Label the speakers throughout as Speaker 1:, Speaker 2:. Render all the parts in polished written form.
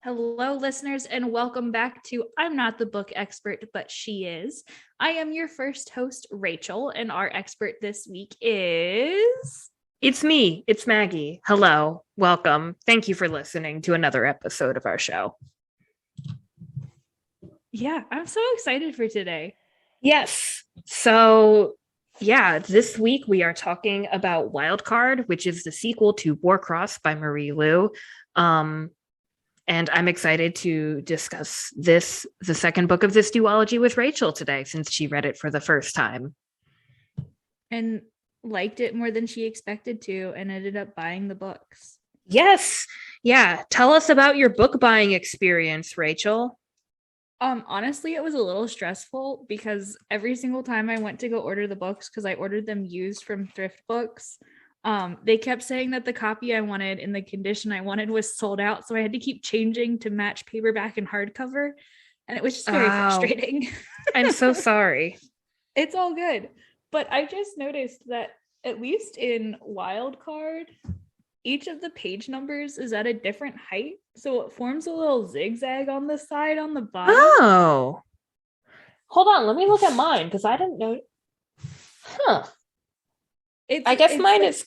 Speaker 1: Hello, listeners, and welcome back to I'm Not the Book Expert, but She Is. I am your first host, Rachel, and our expert this week is.
Speaker 2: It's me. It's Maggie. Hello. Welcome. Thank you for listening to another episode of our show.
Speaker 1: Yeah, I'm so excited for today.
Speaker 2: Yes. This week we are talking about Wildcard, which is the sequel to Warcross by Marie Lu. And I'm excited to discuss the second book of this duology with Rachel today, since she read it for the first time.
Speaker 1: And liked it more than she expected to, and ended up buying the books.
Speaker 2: Yes. Yeah. Tell us about your book buying experience, Rachel.
Speaker 1: Honestly, it was a little stressful because every single time I went to go order the books, because I ordered them used from thrift books, they kept saying that the copy I wanted in the condition I wanted was sold out. So I had to keep changing to match paperback and hardcover. And it was just very frustrating.
Speaker 2: I'm so sorry.
Speaker 1: It's all good. But I just noticed that at least in Wildcard, each of the page numbers is at a different height. So it forms a little zigzag on the side on the bottom.
Speaker 2: Oh. Hold on. Let me look at mine because I didn't know. Huh. I guess mine is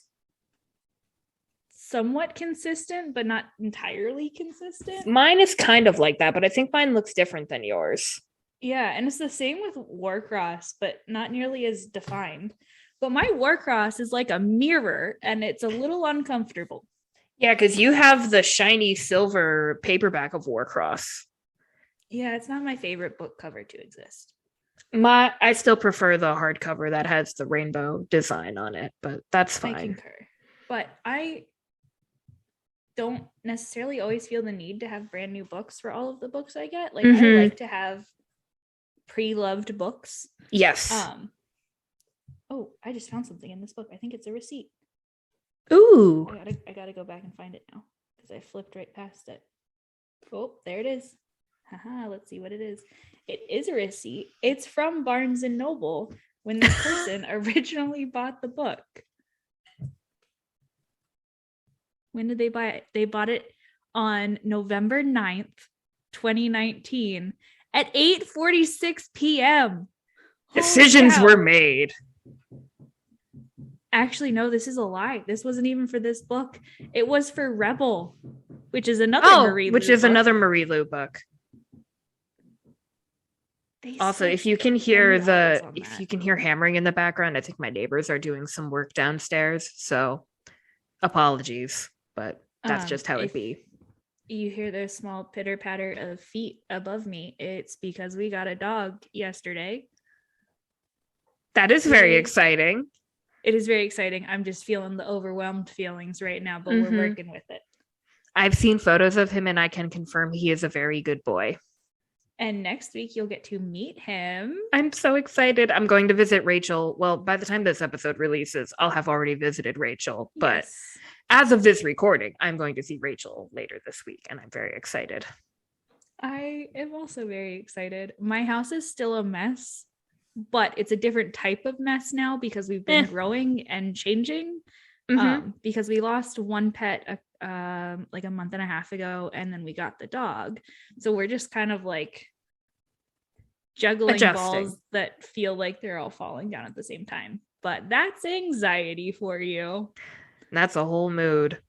Speaker 1: somewhat consistent, but not entirely consistent.
Speaker 2: Mine is kind of like that, but I think mine looks different than yours.
Speaker 1: Yeah, and it's the same with Warcross, but not nearly as defined. But my Warcross is like a mirror, and it's a little uncomfortable.
Speaker 2: Yeah, because you have the shiny silver paperback of Warcross.
Speaker 1: Yeah, it's not my favorite book cover to exist.
Speaker 2: I still prefer the hardcover that has the rainbow design on it, but that's fine.
Speaker 1: I concur. But I don't necessarily always feel the need to have brand new books for all of the books I get. Like, I like to have pre-loved books.
Speaker 2: Yes.
Speaker 1: Oh, I just found something in this book. I think it's a receipt.
Speaker 2: Ooh.
Speaker 1: I gotta go back and find it now because I flipped right past it. Oh, there it is. Haha, let's see what it is. It is a receipt. It's from Barnes and Noble when this person originally bought the book. When did they buy it? They bought it on November 9th, 2019 at 8:46 p.m.
Speaker 2: Decisions were made.
Speaker 1: Actually, no, this is a lie. This wasn't even for this book. It was for Rebel, which is another
Speaker 2: another Marie Lu book. Also, if you can hear hammering in the background, I think my neighbors are doing some work downstairs. So apologies, but that's just how it be.
Speaker 1: You hear the small pitter patter of feet above me. It's because we got a dog yesterday.
Speaker 2: That is very exciting.
Speaker 1: It is very exciting. I'm just feeling the overwhelmed feelings right now, but we're working with it.
Speaker 2: I've seen photos of him and I can confirm he is a very good boy.
Speaker 1: And next week you'll get to meet him.
Speaker 2: I'm so excited. I'm going to visit Rachel. Well, by the time this episode releases, I'll have already visited Rachel. But as of this recording, I'm going to see Rachel later this week, and I'm very excited.
Speaker 1: I am also very excited. My house is still a mess, but it's a different type of mess now because we've been growing and changing. Because we lost one pet like a month and a half ago, and then we got the dog. So we're just kind of like juggling balls that feel like they're all falling down at the same time. But that's anxiety for you.
Speaker 2: That's a whole mood.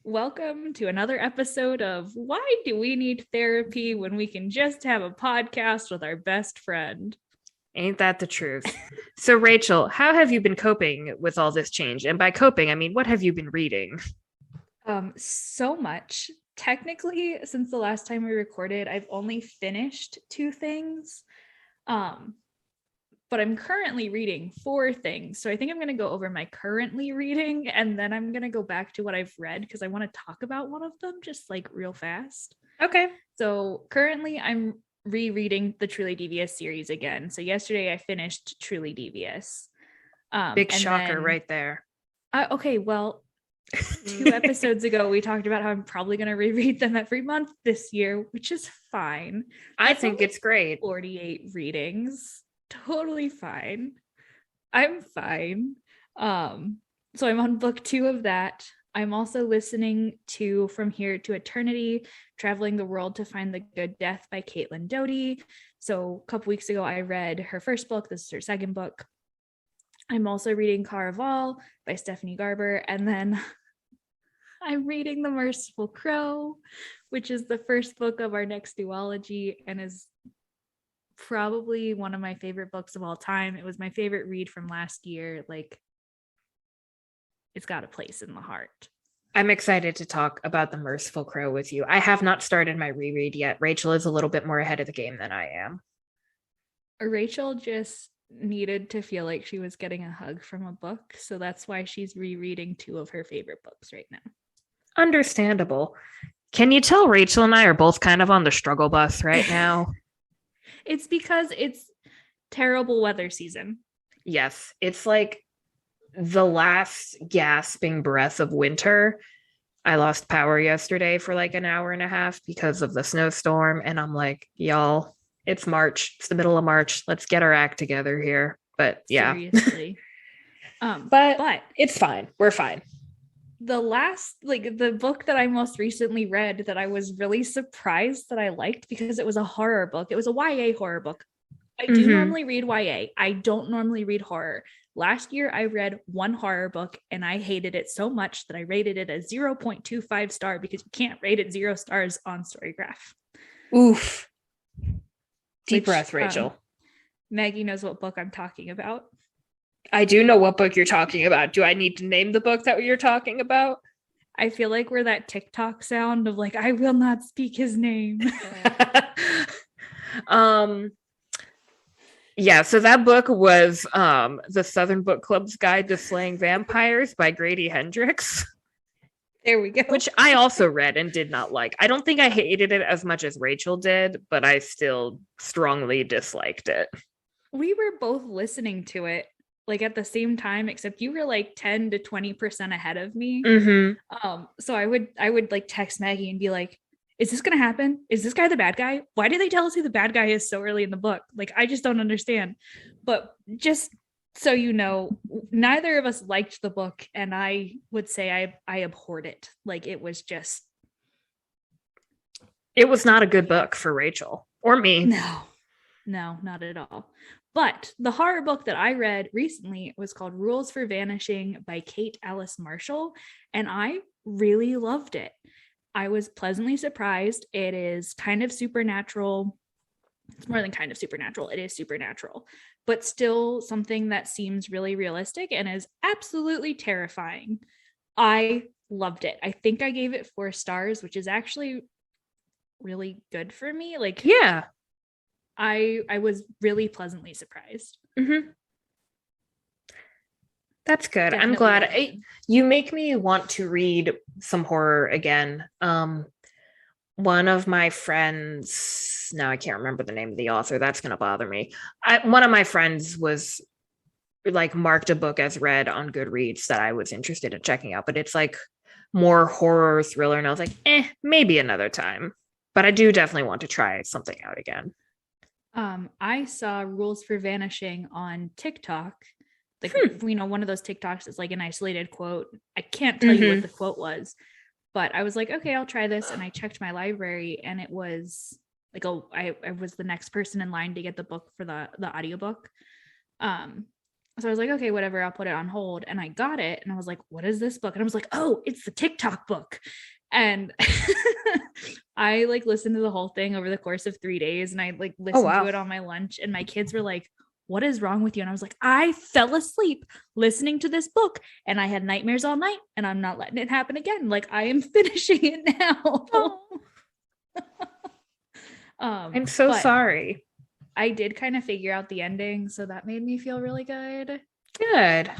Speaker 1: Welcome to another episode of Why Do We Need Therapy When We Can Just Have a Podcast with Our Best Friend?
Speaker 2: Ain't that the truth? So, Rachel, how have you been coping with all this change? And by coping, I mean, what have you been reading?
Speaker 1: So much. Technically, since the last time we recorded, I've only finished 2 things. But I'm currently reading 4 things. So I think I'm going to go over my currently reading, and then I'm going to go back to what I've read because I want to talk about one of them just like real fast.
Speaker 2: Okay.
Speaker 1: So currently I'm rereading the Truly Devious series again. So yesterday I finished Truly Devious.
Speaker 2: Big shocker right there.
Speaker 1: Okay, well, 2 episodes ago we talked about how I'm probably going to reread them every month this year, which is fine.
Speaker 2: I think it's great.
Speaker 1: 48 readings. Totally fine. I'm fine. So I'm on book 2 of that. I'm also listening to From Here to Eternity, Traveling the World to Find the Good Death by Caitlin Doughty. So a couple weeks ago, I read her first book. This is her second book. I'm also reading Caraval by Stephanie Garber. And then I'm reading The Merciful Crow, which is the first book of our next duology and is probably one of my favorite books of all time. It was my favorite read from last year. Like, it's got a place in the heart.
Speaker 2: I'm excited to talk about The Merciful Crow with you. I have not started my reread yet. Rachel is a little bit more ahead of the game than I am.
Speaker 1: Rachel just needed to feel like she was getting a hug from a book, so that's why she's rereading 2 of her favorite books right now.
Speaker 2: Understandable. Can you tell Rachel and I are both kind of on the struggle bus right now?
Speaker 1: It's because it's terrible weather season.
Speaker 2: Yes, it's like the last gasping breath of winter. I lost power yesterday for like an hour and a half because of the snowstorm, and I'm like, y'all, it's March. It's the middle of March. Let's get our act together here. But yeah.
Speaker 1: Seriously.
Speaker 2: But it's fine. We're fine.
Speaker 1: The book that I most recently read that I was really surprised that I liked because it was a horror book. It was a YA horror book. I do normally read YA. I don't normally read horror. Last year, I read one horror book and I hated it so much that I rated it a 0.25 star because you can't rate it 0 stars on Storygraph.
Speaker 2: Oof. Deep breath, Rachel.
Speaker 1: Maggie knows what book I'm talking about.
Speaker 2: I do know what book you're talking about. Do I need to name the book that you're talking about?
Speaker 1: I feel like we're that TikTok sound of like, I will not speak his name.
Speaker 2: Yeah, so that book was the Southern Book Club's Guide to Slaying Vampires by Grady Hendrix.
Speaker 1: There we go.
Speaker 2: Which I also read and did not like. I don't think I hated it as much as Rachel did, but I still strongly disliked it.
Speaker 1: We were both listening to it like at the same time, except you were like 10 to 20% ahead of me. So I would like text Maggie and be like, is this gonna happen? Is this guy the bad guy? Why do they tell us who the bad guy is so early in the book? Like, I just don't understand. But just so you know, neither of us liked the book, and I would say I abhorred it. Like, it was
Speaker 2: not a good book for Rachel or me.
Speaker 1: No, not at all. But the horror book that I read recently was called Rules for Vanishing by Kate Alice Marshall, and I really loved it. I was pleasantly surprised. It is kind of supernatural. It's more than kind of supernatural. It is supernatural, but still something that seems really realistic and is absolutely terrifying. I loved it. I think I gave it 4 stars, which is actually really good for me. Like,
Speaker 2: yeah,
Speaker 1: I was really pleasantly surprised.
Speaker 2: That's good. Definitely. I'm glad. You make me want to read some horror again. One of my friends, now I can't remember the name of the author. That's going to bother me. One of my friends was like marked a book as read on Goodreads that I was interested in checking out, but it's like more horror thriller. And I was like, maybe another time. But I do definitely want to try something out again.
Speaker 1: I saw Rules for Vanishing on TikTok. Like, one of those TikToks is like an isolated quote. I can't tell you what the quote was, but I was like, okay, I'll try this. And I checked my library, and it was like, I was the next person in line to get the book for the audiobook. So I was like, okay, whatever, I'll put it on hold. And I got it, and I was like, what is this book? And I was like, oh, it's the TikTok book. And I like listened to the whole thing over the course of 3 days, and I like listened to it on my lunch, and my kids were like, what is wrong with you? And I was like, I fell asleep listening to this book, and I had nightmares all night, and I'm not letting it happen again. Like, I am finishing it now.
Speaker 2: I'm so sorry.
Speaker 1: I did kind of figure out the ending, so that made me feel really good.
Speaker 2: Good.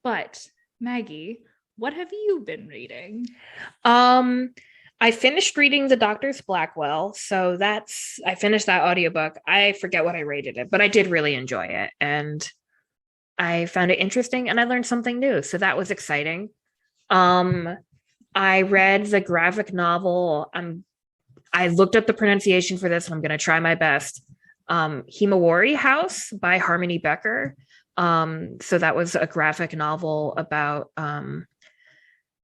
Speaker 1: But Maggie, what have you been reading?
Speaker 2: I finished reading The Doctor's Blackwell, so I finished that audiobook. I forget what I rated it, but I did really enjoy it, and I found it interesting, and I learned something new, so that was exciting. I read the graphic novel. I looked up the pronunciation for this, and I'm going to try my best. Himawari House by Harmony Becker. So that was a graphic novel about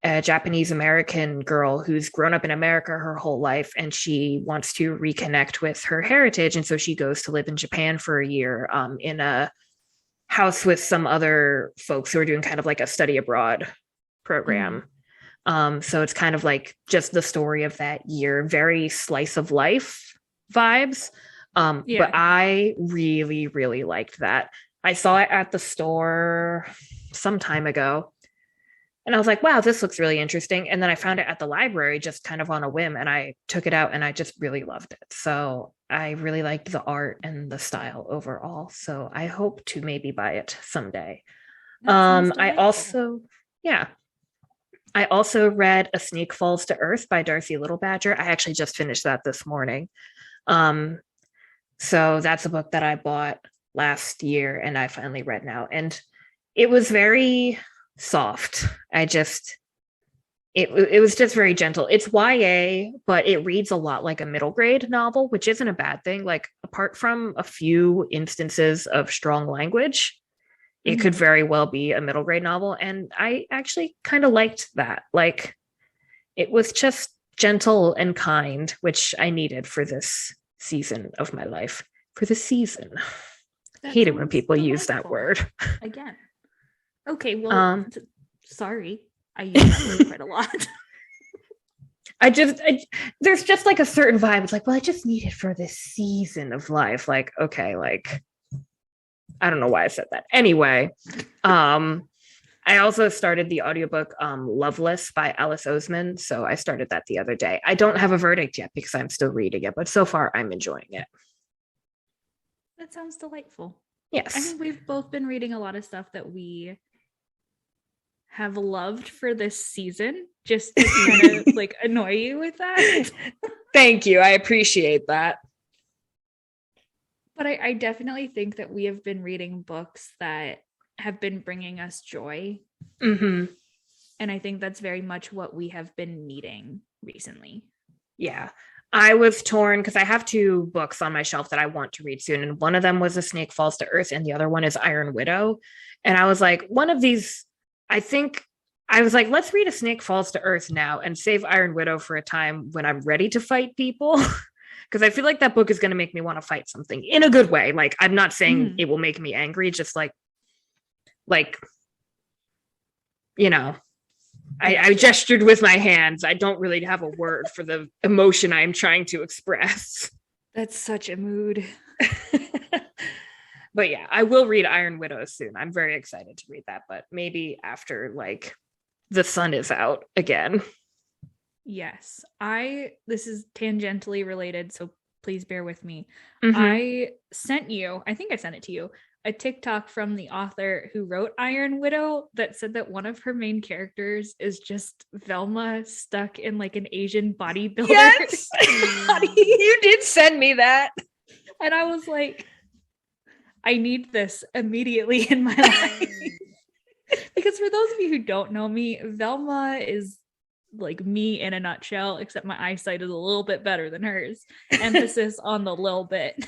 Speaker 2: a Japanese American girl who's grown up in America her whole life, and she wants to reconnect with her heritage. And so she goes to live in Japan for a year in a house with some other folks who are doing kind of like a study abroad program. So it's kind of like just the story of that year, very slice of life vibes. But I really, really liked that. I saw it at the store some time ago. And I was like, wow, this looks really interesting. And then I found it at the library just kind of on a whim, and I took it out and I just really loved it. So I really liked the art and the style overall. So I hope to maybe buy it someday. I also read A Snake Falls to Earth by Darcy Little Badger. I actually just finished that this morning. So that's a book that I bought last year and I finally read now. And it was very soft. It was just very gentle. It's YA, but it reads a lot like a middle grade novel, which isn't a bad thing. Like, apart from a few instances of strong language, it could very well be a middle grade novel. And I actually kind of liked that. Like, it was just gentle and kind, which I needed for this season of my life. For the season. I hate it when people use that word.
Speaker 1: Again. Okay, well, sorry. I use that word quite a lot.
Speaker 2: There's just like a certain vibe. It's like, well, I just need it for this season of life. Like, okay, like, I don't know why I said that. Anyway, I also started the audiobook Loveless by Alice Oseman. So I started that the other day. I don't have a verdict yet because I'm still reading it, but so far I'm enjoying it.
Speaker 1: That sounds delightful.
Speaker 2: Yes.
Speaker 1: I think we've both been reading a lot of stuff that we have loved for this season, just to kind of like annoy you with that.
Speaker 2: Thank you. I appreciate that.
Speaker 1: But I definitely think that we have been reading books that have been bringing us joy.
Speaker 2: Mm-hmm.
Speaker 1: And I think that's very much what we have been needing recently.
Speaker 2: Yeah. I was torn because I have 2 books on my shelf that I want to read soon. And one of them was A Snake Falls to Earth, and the other one is Iron Widow. And I was like, one of these, let's read A Snake Falls to Earth now and save Iron Widow for a time when I'm ready to fight people. Because I feel like that book is going to make me want to fight something in a good way. Like, I'm not saying it will make me angry, just like, you know, I gestured with my hands. I don't really have a word for the emotion I'm trying to express.
Speaker 1: That's such a mood.
Speaker 2: But yeah, I will read Iron Widow soon. I'm very excited to read that, but maybe after like the sun is out again.
Speaker 1: Yes. This is tangentially related, so please bear with me. I think I sent it to you, a TikTok from the author who wrote Iron Widow that said that one of her main characters is just Velma stuck in like an Asian bodybuilder.
Speaker 2: Yes! You did send me that.
Speaker 1: And I was like, I need this immediately in my life. Because for those of you who don't know me, Velma is like me in a nutshell, except my eyesight is a little bit better than hers. Emphasis on the little bit.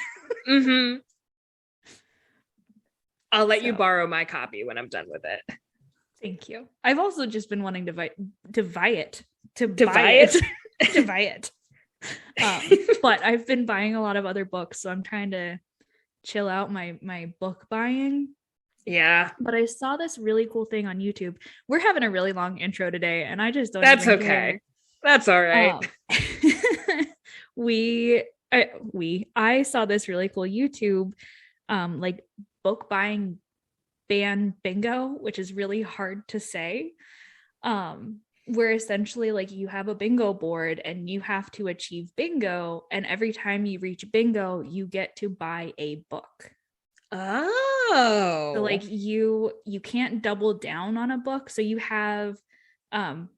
Speaker 2: I'll let you borrow my copy when I'm done with it.
Speaker 1: Thank you. I've also just been wanting to buy it. But I've been buying a lot of other books, so I'm trying to chill out my book buying.
Speaker 2: Yeah.
Speaker 1: But I saw this really cool thing on YouTube. We're having a really long intro today, and I just don't.
Speaker 2: That's okay. Care. That's all right.
Speaker 1: I saw this really cool YouTube, like book buying ban bingo, which is really hard to say. Where essentially like you have a bingo board and you have to achieve bingo, and every time you reach bingo, you get to buy a book.
Speaker 2: Oh.
Speaker 1: So like you can't double down on a book. So you have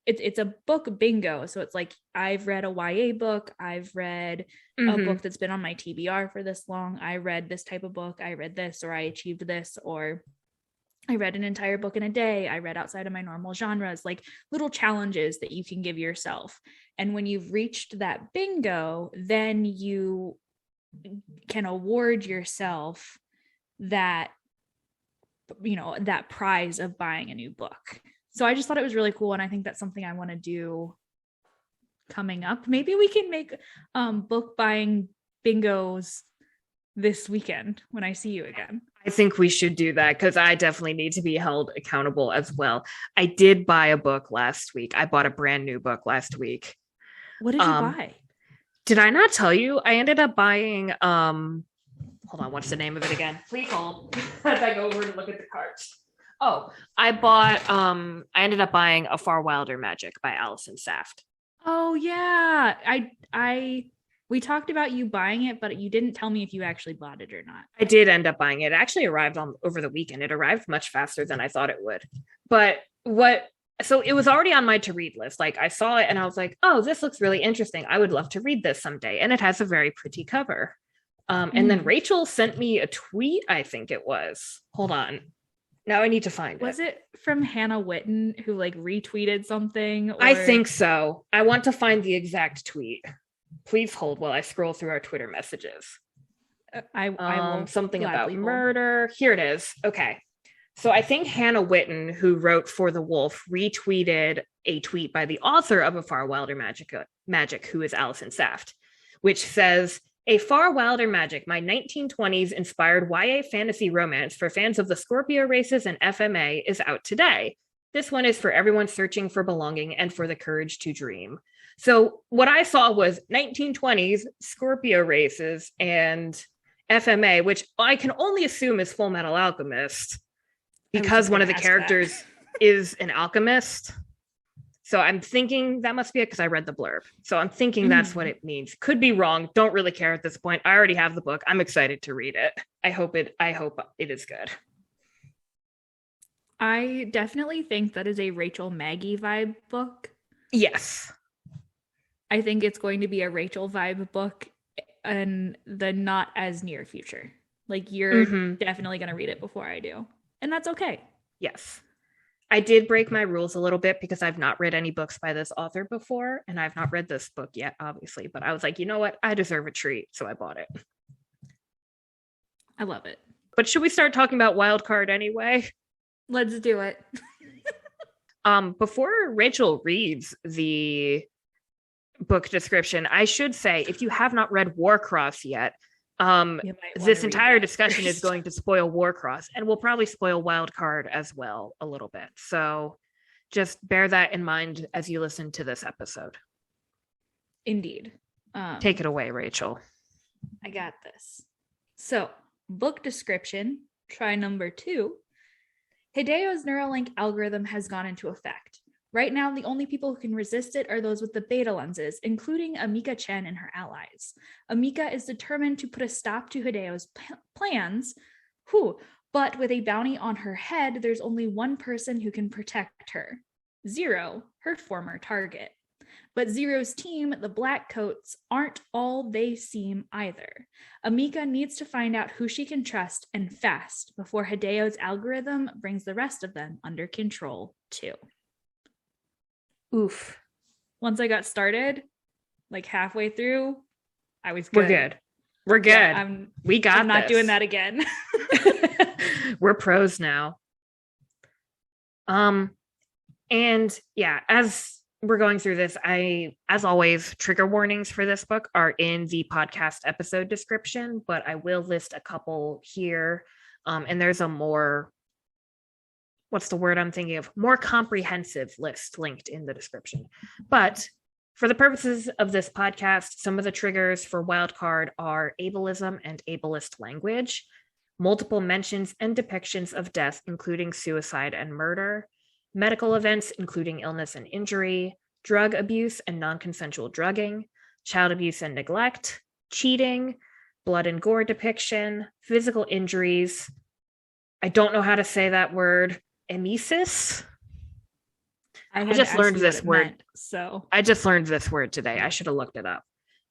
Speaker 1: it's a book bingo. So it's like, I've read a YA book, I've read a book that's been on my TBR for this long, I read this type of book, I read this, or I achieved this, or I read an entire book in a day, I read outside of my normal genres, like little challenges that you can give yourself. And when you've reached that bingo, then you can award yourself that, that prize of buying a new book. So I just thought it was really cool. And I think that's something I want to do coming up. Maybe we can make book buying bingos this weekend when I see you again.
Speaker 2: I think we should do that because I definitely need to be held accountable as well. I did buy a book last week. I bought a brand new book last week.
Speaker 1: What did you buy?
Speaker 2: Did I not tell you? I ended up buying hold on, what's the name of it again? Please hold as I go over and look at the cards. Oh, I ended up buying A Far Wilder Magic by Allison Saft.
Speaker 1: Oh yeah. We talked about you buying it, but you didn't tell me if you actually bought it or not.
Speaker 2: I did end up buying it. It actually arrived over the weekend. It arrived much faster than I thought it would. But so it was already on my to read list. Like I saw it and I was like, oh, this looks really interesting. I would love to read this someday. And it has a very pretty cover. And then Rachel sent me a tweet, I think it was. Hold on. Now I need to find it.
Speaker 1: Was it from Hannah Witten who like retweeted something?
Speaker 2: I think so. I want to find the exact tweet. Please hold while I scroll through our Twitter messages.
Speaker 1: I will
Speaker 2: something about murder. Here it is. Okay. So I think Hannah Witten, who wrote For the Wolf, retweeted a tweet by the author of A Far Wilder Magic, who is Allison Saft, which says, A Far Wilder Magic, my 1920s inspired YA fantasy romance for fans of the Scorpio races and FMA, is out today. This one is for everyone searching for belonging and for the courage to dream. So what I saw was 1920s Scorpio races and FMA, which I can only assume is Full Metal Alchemist because one of the characters is an alchemist. So I'm thinking that must be it because I read the blurb. So I'm thinking that's what it means. Could be wrong. Don't really care at this point. I already have the book. I'm excited to read it. I hope it is good.
Speaker 1: I definitely think that is a Rachel Maggie vibe book.
Speaker 2: Yes.
Speaker 1: I think it's going to be a Rachel vibe book in the not as near future. Like you're definitely going to read it before I do. And that's okay.
Speaker 2: Yes. I did break my rules a little bit because I've not read any books by this author before, and I've not read this book yet, obviously. But I was like, you know what? I deserve a treat. So I bought it.
Speaker 1: I love it.
Speaker 2: But should we start talking about Wildcard anyway?
Speaker 1: Let's do it.
Speaker 2: Before Rachel reads the book description, I should say, if you have not read Warcross yet, this entire discussion is going to spoil Warcross, and we'll probably spoil Wildcard as well a little bit. So just bear that in mind as you listen to this episode.
Speaker 1: Indeed.
Speaker 2: Take it away, Rachel.
Speaker 1: I got this. So, book description, try number 2. Hideo's Neuralink algorithm has gone into effect. Right now, the only people who can resist it are those with the beta lenses, including Emika Chen and her allies. Emika is determined to put a stop to Hideo's plans, but with a bounty on her head, there's only one person who can protect her. Zero, her former target. But Zero's team, the Blackcoats, aren't all they seem either. Emika needs to find out who she can trust and fast before Hideo's algorithm brings the rest of them under control too. Oof. Once I got started, like halfway through, I was good.
Speaker 2: We're good. Yeah,
Speaker 1: I'm not doing that again.
Speaker 2: We're pros now. And yeah, as we're going through this, as always, trigger warnings for this book are in the podcast episode description, but I will list a couple here. And there's a more comprehensive list linked in the description. But for the purposes of this podcast, some of the triggers for Wildcard are ableism and ableist language, multiple mentions and depictions of death, including suicide and murder, medical events, including illness and injury, drug abuse and non-consensual drugging, child abuse and neglect, cheating, blood and gore depiction, physical injuries. I don't know how to say that word. Emesis. I just learned this word. I just learned this word today. I should have looked it up.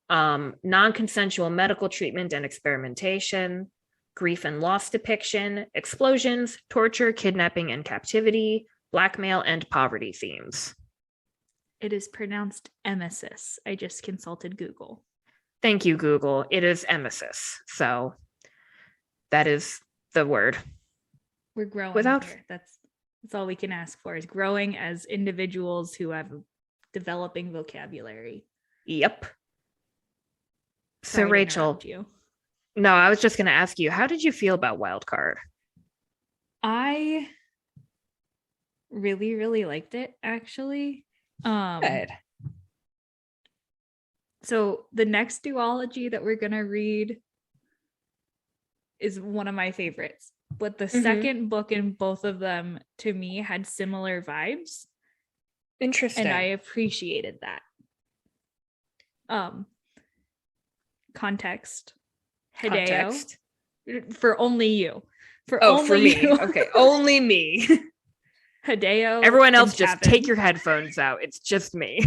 Speaker 2: Non-consensual medical treatment and experimentation, grief and loss depiction, explosions, torture, kidnapping and captivity, blackmail, and poverty themes.
Speaker 1: It is pronounced emesis. I just consulted Google.
Speaker 2: Thank you, Google. It is emesis. So that is the word.
Speaker 1: We're growing here. That's all we can ask for, is growing as individuals who have developing vocabulary.
Speaker 2: Yep. So
Speaker 1: Sorry to
Speaker 2: Rachel,
Speaker 1: interrupt you.
Speaker 2: no, I was just going to ask you, how did you feel about Wildcard?
Speaker 1: I really, really liked it, actually.
Speaker 2: Good.
Speaker 1: So the next duology that we're gonna read is one of my favorites, but the second book in both of them to me had similar vibes.
Speaker 2: Interesting.
Speaker 1: And I appreciated that. Context. Hideo.
Speaker 2: Context.
Speaker 1: For only you. For
Speaker 2: me.
Speaker 1: You.
Speaker 2: Okay, only me.
Speaker 1: Hideo.
Speaker 2: Everyone else just take your headphones out. It's just me.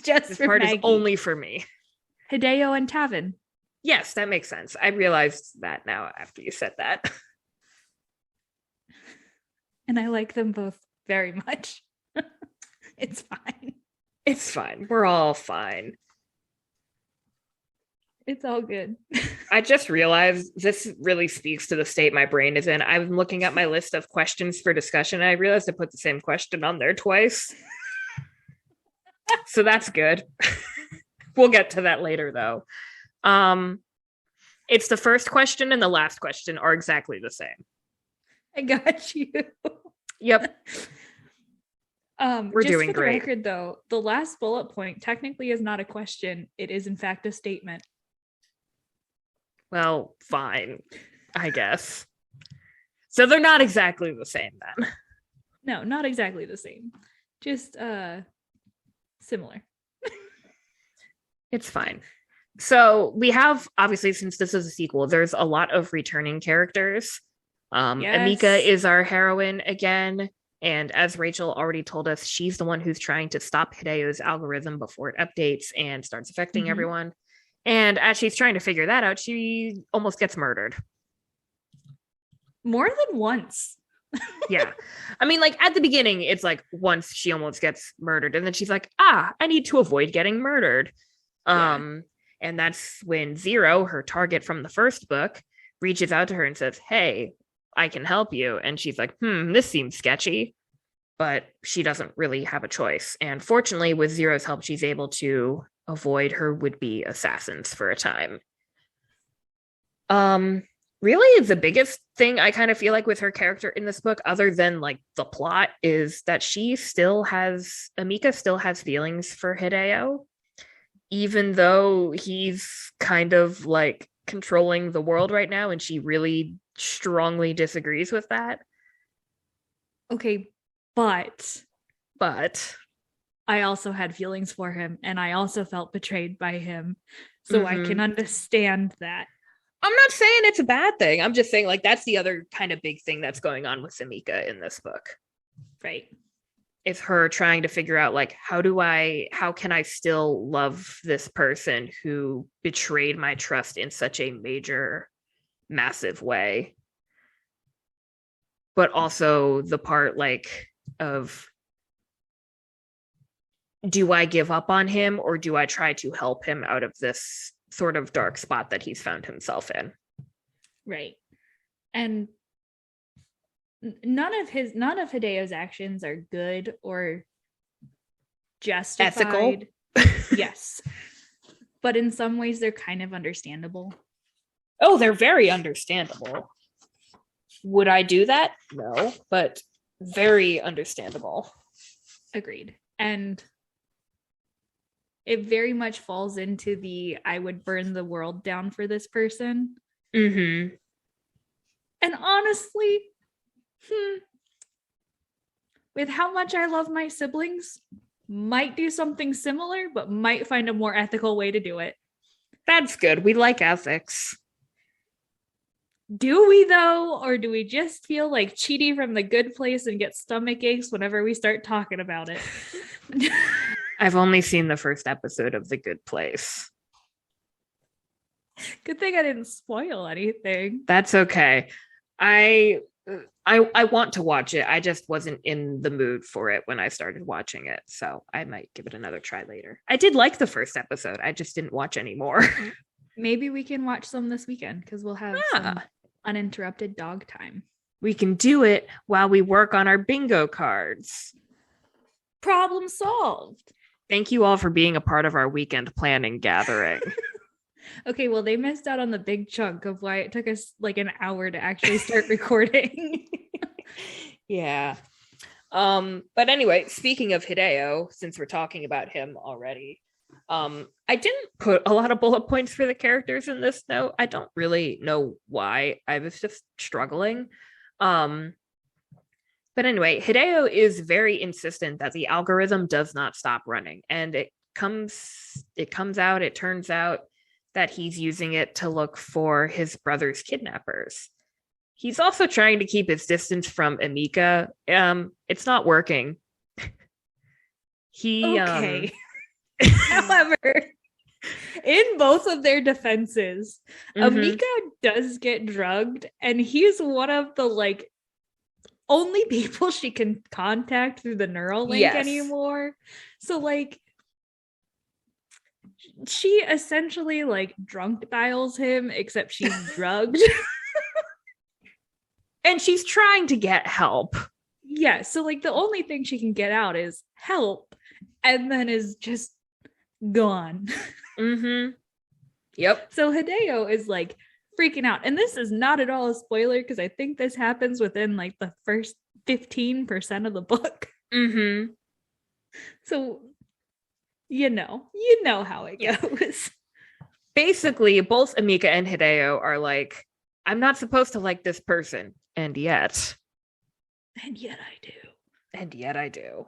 Speaker 1: Just
Speaker 2: this
Speaker 1: for
Speaker 2: part
Speaker 1: Maggie.
Speaker 2: is only for me.
Speaker 1: Hideo and Tavin.
Speaker 2: Yes, that makes sense. I realized that now after you said that.
Speaker 1: And I like them both very much. It's fine.
Speaker 2: It's fine. We're all fine.
Speaker 1: It's all good.
Speaker 2: I just realized this really speaks to the state my brain is in. I'm looking at my list of questions for discussion, and I realized I put the same question on there twice. So that's good. We'll get to that later, though. It's the first question and the last question are exactly the same.
Speaker 1: I got you.
Speaker 2: Yep. We're
Speaker 1: just
Speaker 2: doing
Speaker 1: for
Speaker 2: great.
Speaker 1: The record, though, the last bullet point technically is not a question. It is, in fact, a statement.
Speaker 2: Well, fine, I guess. So they're not exactly the same then.
Speaker 1: No, not exactly the same. Just similar.
Speaker 2: It's fine. So we have, obviously, since this is a sequel, there's a lot of returning characters.
Speaker 1: Yes.
Speaker 2: Emika is our heroine again. And as Rachel already told us, she's the one who's trying to stop Hideo's algorithm before it updates and starts affecting everyone. And as she's trying to figure that out, she almost gets murdered.
Speaker 1: More than once.
Speaker 2: Yeah. I mean, like, at the beginning, it's like once she almost gets murdered. And then she's like, I need to avoid getting murdered. And that's when Zero, her target from the first book, reaches out to her and says, hey, I can help you. And she's like, this seems sketchy. But she doesn't really have a choice. And fortunately, with Zero's help, she's able to avoid her would-be assassins for a time. Really, the biggest thing I kind of feel like with her character in this book, other than like the plot, is that Emika still has feelings for Hideo, even though he's kind of like controlling the world right now, and she really strongly disagrees with that.
Speaker 1: Okay, but I also had feelings for him, and I also felt betrayed by him. So I can understand that.
Speaker 2: I'm not saying it's a bad thing. I'm just saying, like, that's the other kind of big thing that's going on with Emika in this book.
Speaker 1: Right.
Speaker 2: It's her trying to figure out, like, how can I still love this person who betrayed my trust in such a major, massive way? But also the part, like, of, do I give up on him, or do I try to help him out of this sort of dark spot that he's found himself in?
Speaker 1: Right. And none of Hideo's actions are good or justified.
Speaker 2: Ethical.
Speaker 1: Yes. But in some ways they're kind of understandable.
Speaker 2: Oh, they're very understandable. Would I do that? No, but very understandable.
Speaker 1: Agreed. And it very much falls into the I would burn the world down for this person.
Speaker 2: And
Speaker 1: honestly, with how much I love my siblings, might do something similar, but might find a more ethical way to do it.
Speaker 2: That's good. We like ethics.
Speaker 1: Do we, though? Or do we just feel like Chidi from The Good Place and get stomach aches whenever we start talking about it?
Speaker 2: I've only seen the first episode of The Good Place.
Speaker 1: Good thing I didn't spoil anything.
Speaker 2: That's okay. I want to watch it. I just wasn't in the mood for it when I started watching it. So I might give it another try later. I did like the first episode. I just didn't watch any more. Maybe
Speaker 1: we can watch some this weekend because we'll have some uninterrupted dog time.
Speaker 2: We can do it while we work on our bingo cards.
Speaker 1: Problem solved.
Speaker 2: Thank you all for being a part of our weekend planning gathering.
Speaker 1: Okay, well, they missed out on the big chunk of why it took us like an hour to actually start recording.
Speaker 2: Yeah. But anyway, speaking of Hideo, since we're talking about him already, I didn't put a lot of bullet points for the characters in this note. I don't really know why. I was just struggling. But anyway, Hideo is very insistent that the algorithm does not stop running. And it turns out that he's using it to look for his brother's kidnappers. He's also trying to keep his distance from Emika. It's not working.
Speaker 1: Okay. However, in both of their defenses, Emika does get drugged, and he's one of the like only people she can contact through the Neuralink anymore. So like she essentially like drunk dials him, except she's drugged.
Speaker 2: And she's trying to get help.
Speaker 1: Yeah, so like the only thing she can get out is help, and then is just gone.
Speaker 2: Yep.
Speaker 1: So Hideo is like freaking out. And this is not at all a spoiler because I think this happens within like the first 15% of the book. So you know how it goes.
Speaker 2: Basically, both Emika and Hideo are like, I'm not supposed to like this person, and yet
Speaker 1: I do.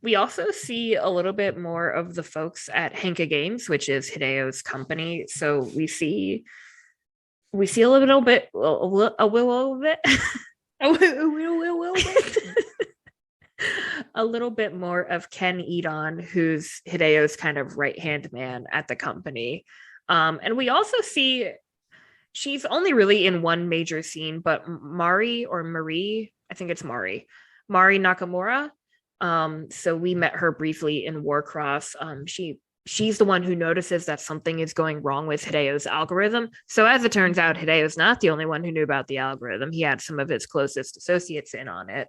Speaker 2: We also see a little bit more of the folks at Henka Games, which is Hideo's company. So we see a little bit, a little bit more of Ken Edon, who's Hideo's kind of right-hand man at the company. And we also see she's only really in one major scene, but Marie, I think it's Mari Nakamura. So we met her briefly in Warcross. She's the one who notices that something is going wrong with Hideo's algorithm. So as it turns out, Hideo's not the only one who knew about the algorithm. He had some of his closest associates in on it.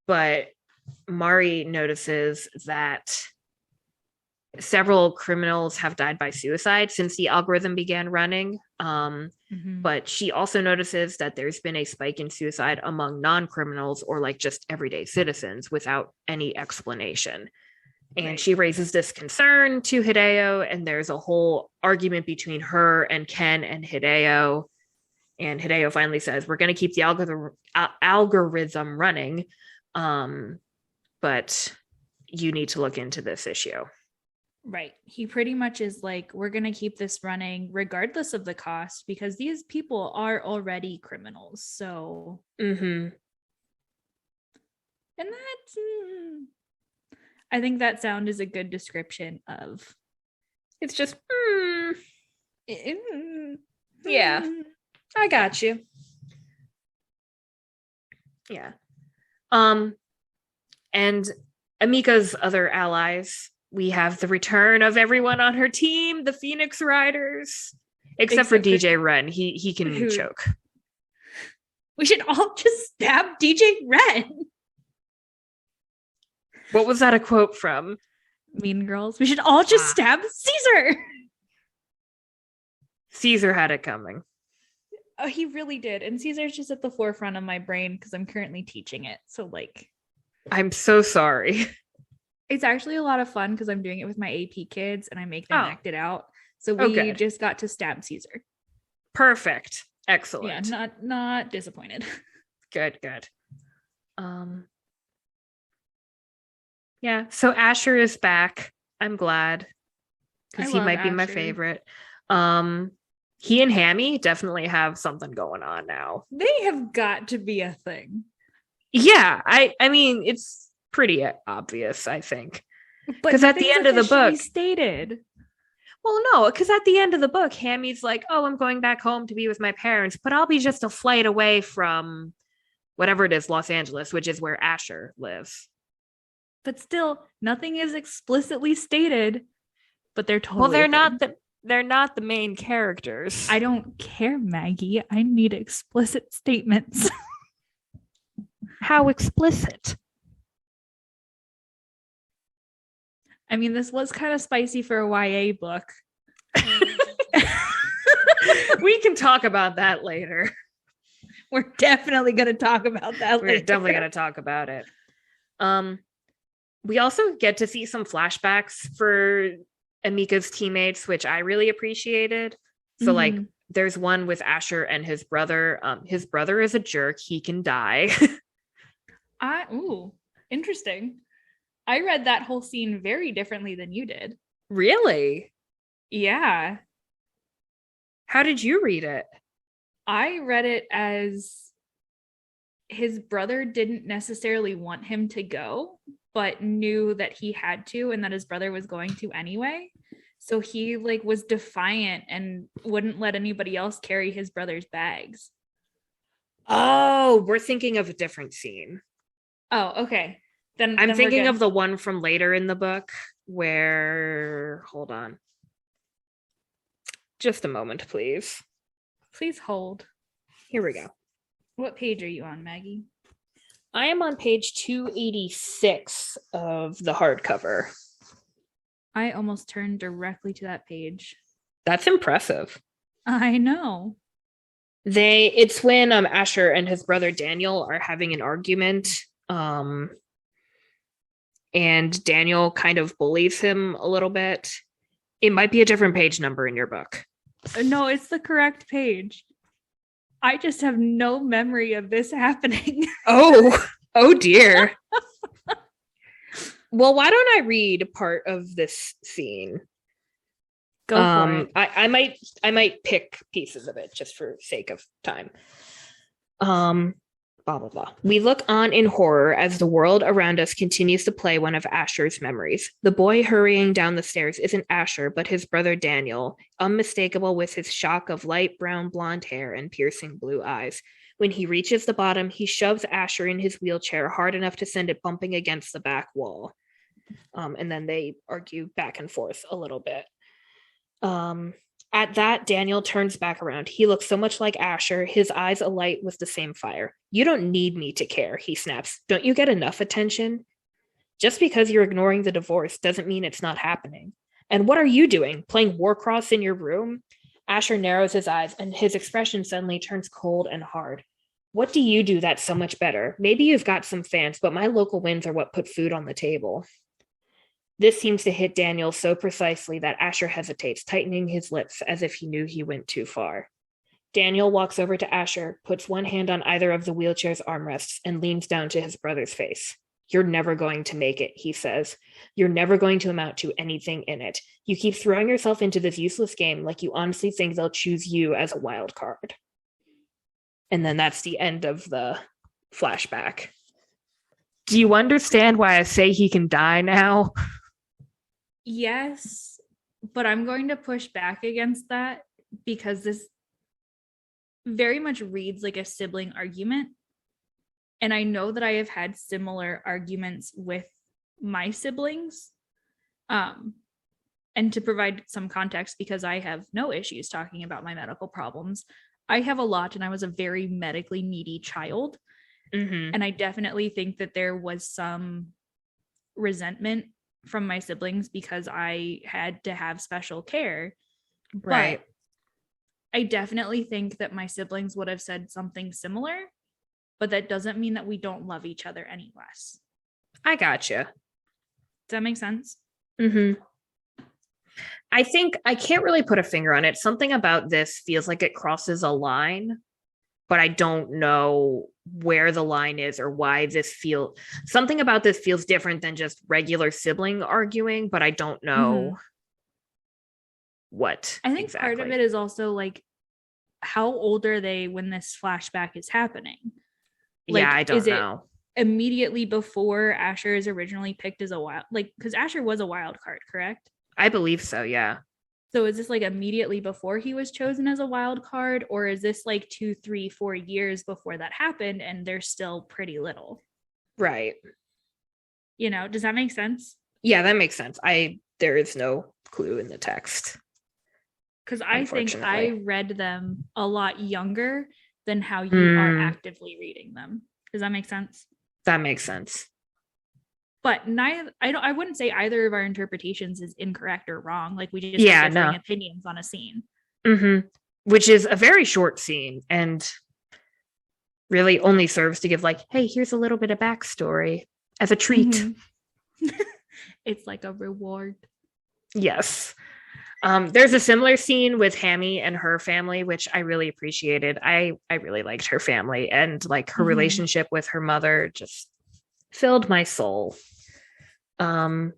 Speaker 2: But Mari notices that several criminals have died by suicide since the algorithm began running. But she also notices that there's been a spike in suicide among non-criminals or like just everyday citizens without any explanation. And she raises this concern to Hideo, and there's a whole argument between her and Ken and Hideo. And Hideo finally says, we're going to keep the algorithm running, but you need to look into this issue.
Speaker 1: Right. He pretty much is like, we're going to keep this running regardless of the cost because these people are already criminals. So, and that's, I think that sound is a good description of,
Speaker 2: it's just, yeah, I got you. Yeah. And Emika's other allies, we have the return of everyone on her team, the Phoenix Riders, except for DJ Ren. He can choke.
Speaker 1: We should all just stab DJ Ren.
Speaker 2: What was that a quote from?
Speaker 1: Mean Girls. We should all just stab Caesar.
Speaker 2: Caesar had it coming.
Speaker 1: Oh, he really did. And Caesar's just at the forefront of my brain because I'm currently teaching it. So like,
Speaker 2: I'm so sorry.
Speaker 1: It's actually a lot of fun because I'm doing it with my AP kids and I make them act it out. So we just got to stab Caesar.
Speaker 2: Perfect. Excellent.
Speaker 1: Yeah, not disappointed.
Speaker 2: Good. Yeah, so Asher is back. I'm glad because he might be my favorite. He and Hammy definitely have something going on now.
Speaker 1: They have got to be a thing.
Speaker 2: Yeah, I mean, it's pretty obvious, I think. Because at the end of the book,
Speaker 1: stated.
Speaker 2: Well, no, because at the end of the book, Hammy's like, "Oh, I'm going back home to be with my parents, but I'll be just a flight away from whatever it is, Los Angeles, which is where Asher lives."
Speaker 1: But still, nothing is explicitly stated. But they're totally.
Speaker 2: Well, they're not. They're not the main characters.
Speaker 1: I don't care, Maggie. I need explicit statements.
Speaker 2: How explicit?
Speaker 1: I mean, this was kind of spicy for a YA book.
Speaker 2: We can talk about that later.
Speaker 1: We're definitely going to talk about that later.
Speaker 2: We're definitely going to talk about it. We also get to see some flashbacks for Emika's teammates, which I really appreciated. So, like, there's one with Asher and his brother. His brother is a jerk. He can die.
Speaker 1: Ooh, interesting. I read that whole scene very differently than you did.
Speaker 2: Really?
Speaker 1: Yeah.
Speaker 2: How did you read it?
Speaker 1: I read it as his brother didn't necessarily want him to go, but knew that he had to and that his brother was going to anyway. So he like was defiant and wouldn't let anybody else carry his brother's bags.
Speaker 2: Oh, we're thinking of a different scene.
Speaker 1: Oh, okay. Then
Speaker 2: I'm thinking of the one from later in the book where, hold on. Just a moment, please.
Speaker 1: Please hold.
Speaker 2: Here we go.
Speaker 1: What page are you on, Maggie?
Speaker 2: I am on page 286 of the hardcover.
Speaker 1: I almost turned directly to that page.
Speaker 2: That's impressive.
Speaker 1: I know.
Speaker 2: It's when Asher and his brother Daniel are having an argument. And Daniel kind of bullies him a little bit. It might be a different page number in your book.
Speaker 1: No, it's the correct page. I just have no memory of this happening.
Speaker 2: Oh dear. Well, why don't I read part of this scene?
Speaker 1: Go for it.
Speaker 2: I might pick pieces of it just for sake of time. Blah, blah, blah. We look on in horror as the world around us continues to play one of Asher's memories. The boy hurrying down the stairs isn't Asher, but his brother Daniel, unmistakable with his shock of light brown blonde hair and piercing blue eyes. When he reaches the bottom, he shoves Asher in his wheelchair hard enough to send it bumping against the back wall. And then they argue back and forth a little bit. At that, Daniel turns back around. He looks so much like Asher, his eyes alight with the same fire. You don't need me to care, he snaps. Don't you get enough attention? Just because you're ignoring the divorce doesn't mean it's not happening. And what are you doing? Playing Warcross in your room? Asher narrows his eyes, and his expression suddenly turns cold and hard. What do you do that's so much better? Maybe you've got some fans, but my local wins are what put food on the table. This seems to hit Daniel so precisely that Asher hesitates, tightening his lips as if he knew he went too far. Daniel walks over to Asher, puts one hand on either of the wheelchair's armrests, and leans down to his brother's face. You're never going to make it, he says. You're never going to amount to anything in it. You keep throwing yourself into this useless game like you honestly think they'll choose you as a wild card. And then that's the end of the flashback. Do you understand why I say he can die now?
Speaker 1: Yes, but I'm going to push back against that because this very much reads like a sibling argument. And I know that I have had similar arguments with my siblings. And to provide some context, because I have no issues talking about my medical problems, I have a lot, and I was a very medically needy child.
Speaker 2: Mm-hmm.
Speaker 1: And I definitely think that there was some resentment from my siblings because I had to have special care.
Speaker 2: Right.
Speaker 1: But I definitely think that my siblings would have said something similar, but that doesn't mean that we don't love each other any less.
Speaker 2: I gotcha.
Speaker 1: Does that make sense?
Speaker 2: Mm-hmm. I think I can't really put a finger on it. Something about this feels like it crosses a line, but I don't know where the line is or why something about this feels different than just regular sibling arguing, but I don't know what.
Speaker 1: I think
Speaker 2: exactly.
Speaker 1: Part of it is also like, how old are they when this flashback is happening? Like,
Speaker 2: yeah, I don't know.
Speaker 1: Immediately before Asher is originally picked as a wild, like, because Asher was a wild card, correct?
Speaker 2: I believe so, yeah.
Speaker 1: So is this like immediately before he was chosen as a wild card, or is this like 2, 3, 4 years before that happened and they're still pretty little?
Speaker 2: Right.
Speaker 1: You know, does that make sense?
Speaker 2: Yeah, that makes sense. There is no clue in the text.
Speaker 1: Because I think I read them a lot younger than how you are actively reading them. Does that make sense?
Speaker 2: That makes sense.
Speaker 1: But I wouldn't say either of our interpretations is incorrect or wrong. Like we just have differing opinions on a scene.
Speaker 2: Mm-hmm. Which is a very short scene and really only serves to give like, hey, here's a little bit of backstory as a treat.
Speaker 1: Mm-hmm. It's like a reward.
Speaker 2: Yes. There's a similar scene with Hammy and her family, which I really appreciated. I really liked her family, and like her relationship with her mother just filled my soul. But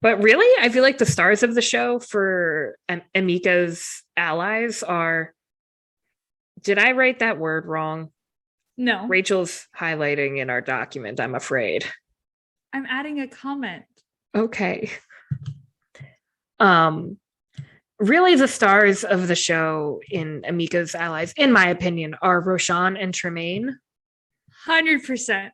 Speaker 2: really, I feel like the stars of the show for Emika's allies are, did I write that word wrong?
Speaker 1: No.
Speaker 2: Rachel's highlighting in our document, I'm afraid.
Speaker 1: I'm adding a comment.
Speaker 2: Okay. Really the stars of the show in Emika's allies, in my opinion, are Roshan and Tremaine.
Speaker 1: 100%.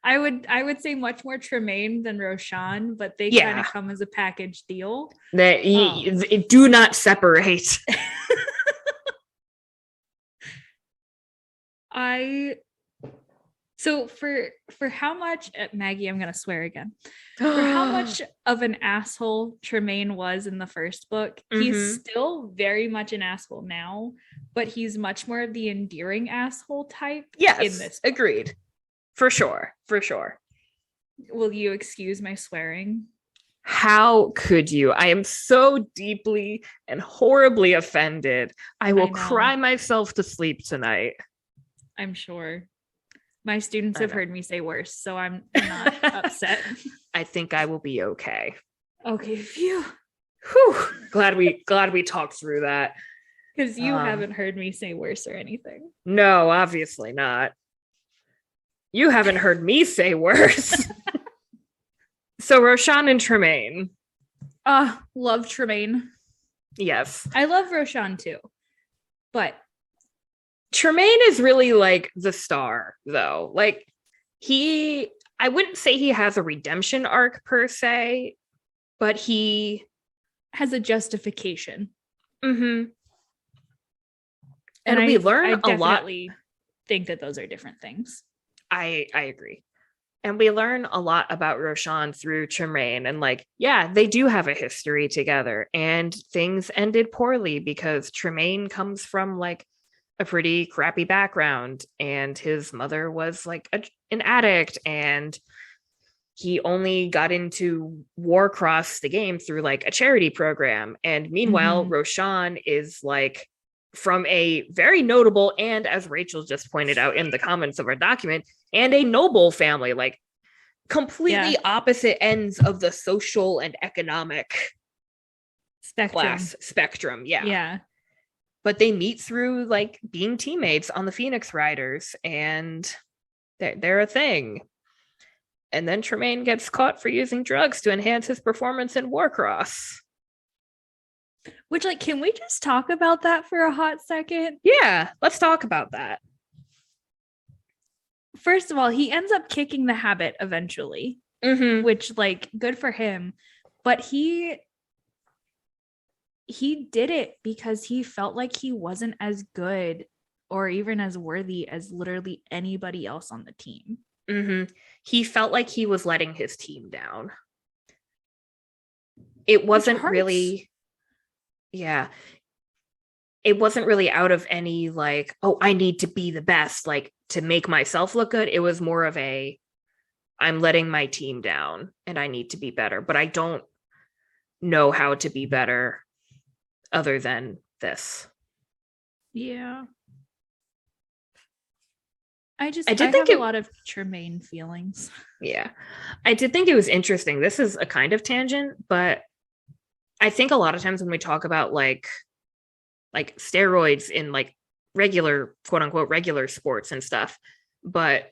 Speaker 1: I would say much more Tremaine than Roshan, but they kind of come as a package deal.
Speaker 2: They do not separate.
Speaker 1: So for how much, Maggie, I'm gonna swear again. For how much of an asshole Tremaine was in the first book, he's still very much an asshole now, but he's much more of the endearing asshole type.
Speaker 2: Yes,
Speaker 1: in this book.
Speaker 2: Agreed. For sure.
Speaker 1: Will you excuse my swearing?
Speaker 2: How could you? I am so deeply and horribly offended. I will cry myself to sleep tonight.
Speaker 1: I'm sure. My students have heard me say worse, so I'm not upset.
Speaker 2: I think I will be okay.
Speaker 1: Okay, phew.
Speaker 2: Whew. Glad we talked through that.
Speaker 1: Because you haven't heard me say worse or anything.
Speaker 2: No, obviously not. You haven't heard me say worse. So Roshan and Tremaine.
Speaker 1: Love Tremaine.
Speaker 2: Yes.
Speaker 1: I love Roshan too. But
Speaker 2: Tremaine is really like the star, though. Like I wouldn't say he has a redemption arc per se, but he
Speaker 1: has a justification.
Speaker 2: Mm-hmm. And we learn a lot. I
Speaker 1: think that those are different things.
Speaker 2: I agree. And we learn a lot about Roshan through Tremaine. And like, yeah, they do have a history together. And things ended poorly because Tremaine comes from like a pretty crappy background. And his mother was like an addict. And he only got into Warcross, the game, through like a charity program. And meanwhile, Roshan is like from a very notable, and as Rachel just pointed out in the comments of our document, and a noble family, like completely opposite ends of the social and economic spectrum. Yeah. But they meet through like being teammates on the Phoenix Riders, and they're a thing. And then Tremaine gets caught for using drugs to enhance his performance in Warcross.
Speaker 1: Which, like, can we just talk about that for a hot second?
Speaker 2: Yeah, let's talk about that.
Speaker 1: First of all, he ends up kicking the habit eventually, which, like, good for him. But he did it because he felt like he wasn't as good or even as worthy as literally anybody else on the team.
Speaker 2: He felt like he was letting his team down. It wasn't really... Yeah. It wasn't really out of any like, oh, I need to be the best, like to make myself look good. It was more of a, I'm letting my team down and I need to be better, but I don't know how to be better other than this.
Speaker 1: Yeah. I have a lot of Tremaine feelings.
Speaker 2: Yeah. I did think it was interesting. This is a kind of tangent, but I think a lot of times when we talk about like steroids in like regular, quote unquote, regular sports and stuff, but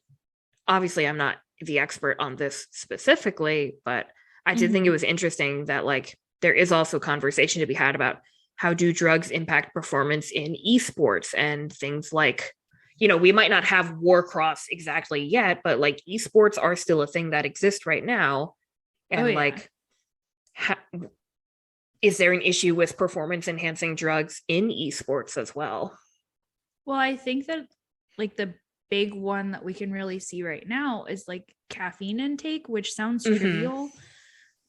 Speaker 2: obviously I'm not the expert on this specifically, but I did think it was interesting that like there is also conversation to be had about how do drugs impact performance in esports and things like, you know, we might not have Warcross exactly yet, but like esports are still a thing that exists right now. And is there an issue with performance enhancing drugs in esports as well?
Speaker 1: Well, I think that like the big one that we can really see right now is like caffeine intake, which sounds trivial,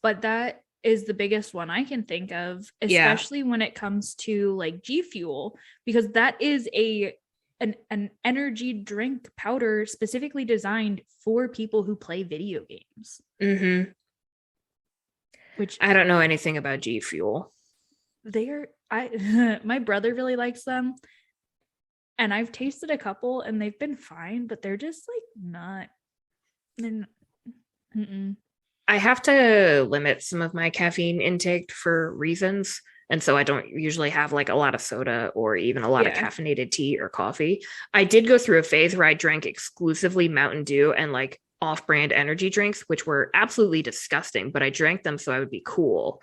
Speaker 1: but that is the biggest one I can think of, especially when it comes to like G Fuel, because that is an energy drink powder specifically designed for people who play video games. Which
Speaker 2: I don't know anything about G Fuel.
Speaker 1: My brother really likes them. And I've tasted a couple and they've been fine, but they're just like not.
Speaker 2: I have to limit some of my caffeine intake for reasons. And so I don't usually have like a lot of soda or even a lot of caffeinated tea or coffee. I did go through a phase where I drank exclusively Mountain Dew and like off-brand energy drinks, which were absolutely disgusting, but I drank them so I would be cool.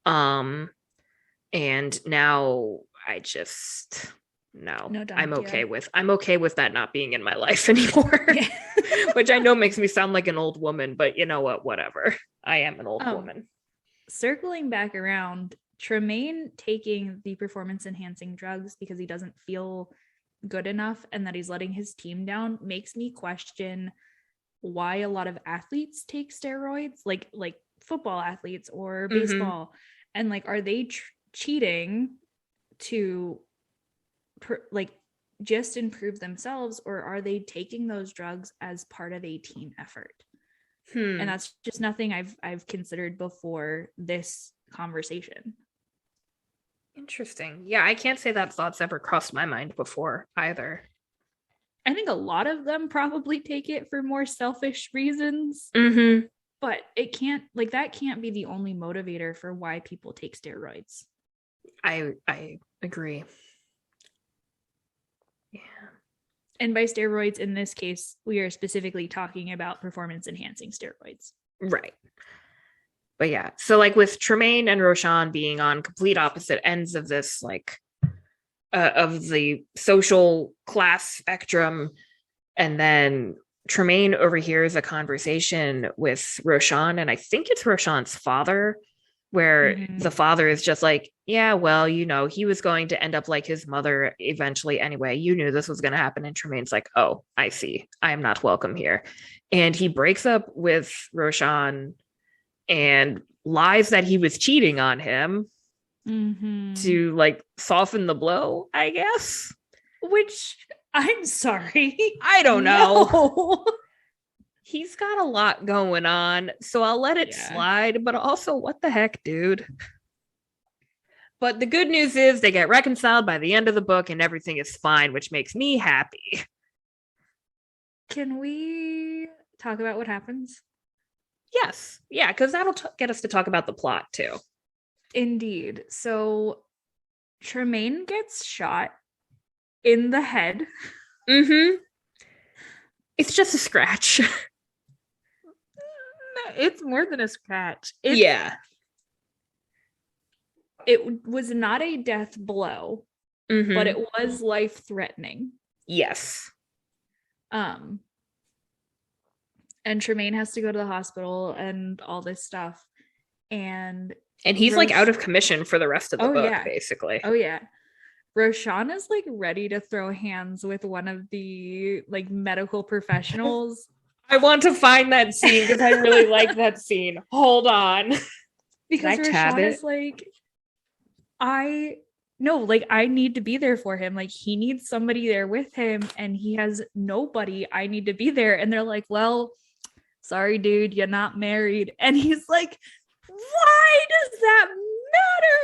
Speaker 2: And now I just I'm okay with that not being in my life anymore. Which I know makes me sound like an old woman, but you know what, whatever. I am an old woman.
Speaker 1: Circling back around, Tremaine taking the performance enhancing drugs because he doesn't feel good enough and that he's letting his team down makes me question why a lot of athletes take steroids, like football athletes or baseball, and like are they cheating to just improve themselves, or are they taking those drugs as part of a team effort? And that's just nothing I've considered before this conversation.
Speaker 2: Interesting. Yeah, I can't say that thought's ever crossed my mind before either.
Speaker 1: I think a lot of them probably take it for more selfish reasons, but it can't that can't be the only motivator for why people take steroids.
Speaker 2: I agree. Yeah.
Speaker 1: And by steroids, in this case, we are specifically talking about performance enhancing steroids.
Speaker 2: Right. But yeah, so like with Tremaine and Roshan being on complete opposite ends of this, like of the social class spectrum, and then Tremaine overhears a conversation with Roshan, and I think it's Roshan's father, where the father is just like, yeah, well, you know, he was going to end up like his mother eventually anyway. You knew this was going to happen. And Tremaine's like, oh, I see. I am not welcome here. And he breaks up with Roshan and lies that he was cheating on him to like soften the blow, I guess.
Speaker 1: Which, I'm sorry,
Speaker 2: I don't know. No. He's got a lot going on, so I'll let it slide, but also, what the heck, dude? But the good news is they get reconciled by the end of the book and everything is fine, which makes me happy.
Speaker 1: Can we talk about what happens?
Speaker 2: Yes. Yeah, because that'll get us to talk about the plot, too.
Speaker 1: Indeed. So, Tremaine gets shot in the head.
Speaker 2: It's just a scratch.
Speaker 1: It's more than a scratch.
Speaker 2: It
Speaker 1: was not a death blow, but it was life-threatening.
Speaker 2: Yes.
Speaker 1: And Tremaine has to go to the hospital and all this stuff. And
Speaker 2: he's like out of commission for the rest of the book, basically.
Speaker 1: Oh, yeah. Roshan is like ready to throw hands with one of the like medical professionals.
Speaker 2: I want to find that scene because I really like that scene. Hold on.
Speaker 1: Because Roshan is like, I need to be there for him. Like he needs somebody there with him and he has nobody. I need to be there. And they're like, well, sorry, dude, you're not married. And he's like, why does that matter?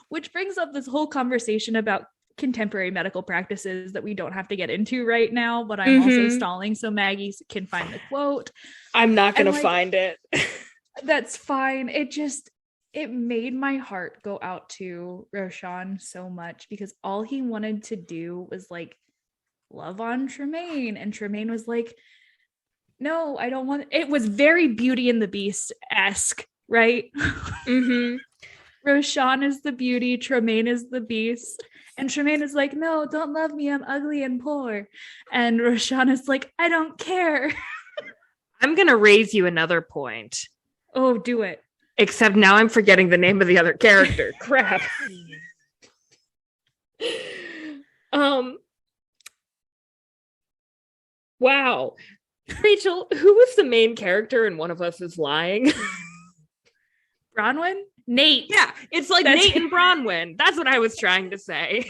Speaker 1: Which brings up this whole conversation about contemporary medical practices that we don't have to get into right now, but I'm also stalling so Maggie can find the quote.
Speaker 2: I'm not going to find it.
Speaker 1: That's fine. It made my heart go out to Roshan so much because all he wanted to do was like love on Tremaine, and Tremaine was like, no, I don't want it. Was very Beauty and the Beast-esque, right? Roshan is the beauty, Tremaine is the beast. And Tremaine is like, no, don't love me. I'm ugly and poor. And Roshan is like, I don't care.
Speaker 2: I'm going to raise you another point.
Speaker 1: Oh, do it.
Speaker 2: Except now I'm forgetting the name of the other character. Crap. Wow. Rachel, who was the main character in One of Us is Lying?
Speaker 1: Bronwyn? Nate.
Speaker 2: Yeah, it's like Nate and Bronwyn. That's what I was trying to say.